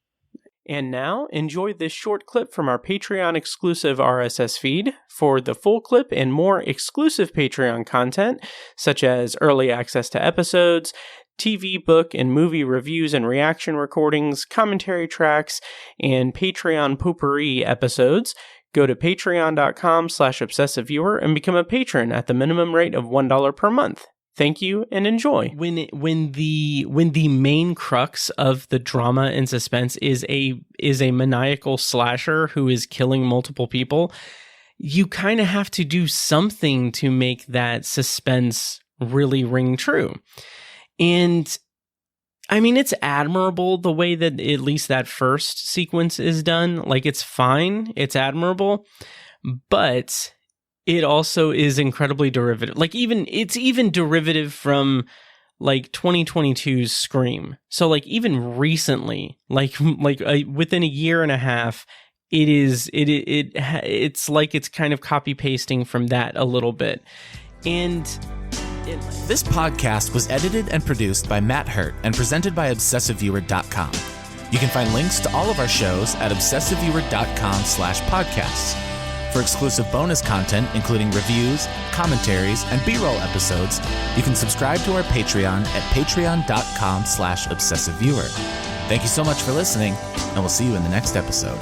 And now, enjoy this short clip from our Patreon exclusive RSS feed. For the full clip and more exclusive Patreon content, such as early access to episodes, TV, book, and movie reviews and reaction recordings, commentary tracks, and Patreon potpourri episodes, go to patreon.com/obsessiveviewer and become a patron at the minimum rate of $1 per month. Thank you and enjoy. When the main crux of the drama and suspense is a maniacal slasher who is killing multiple people, you kind of have to do something to make that suspense really ring true. And I mean, it's admirable the way that at least that first sequence is done. Like, it's fine, it's admirable, but it also is incredibly derivative. Like, it's even derivative from like 2022's Scream. So like even recently, within a year and a half, it's like it's kind of copy pasting from that a little bit. And this podcast was edited and produced by Matt Hurt and presented by ObsessiveViewer.com. You can find links to all of our shows at ObsessiveViewer.com/podcasts. For exclusive bonus content, including reviews, commentaries, and B-roll episodes, you can subscribe to our Patreon at patreon.com/ObsessiveViewer. Thank you so much for listening, and we'll see you in the next episode.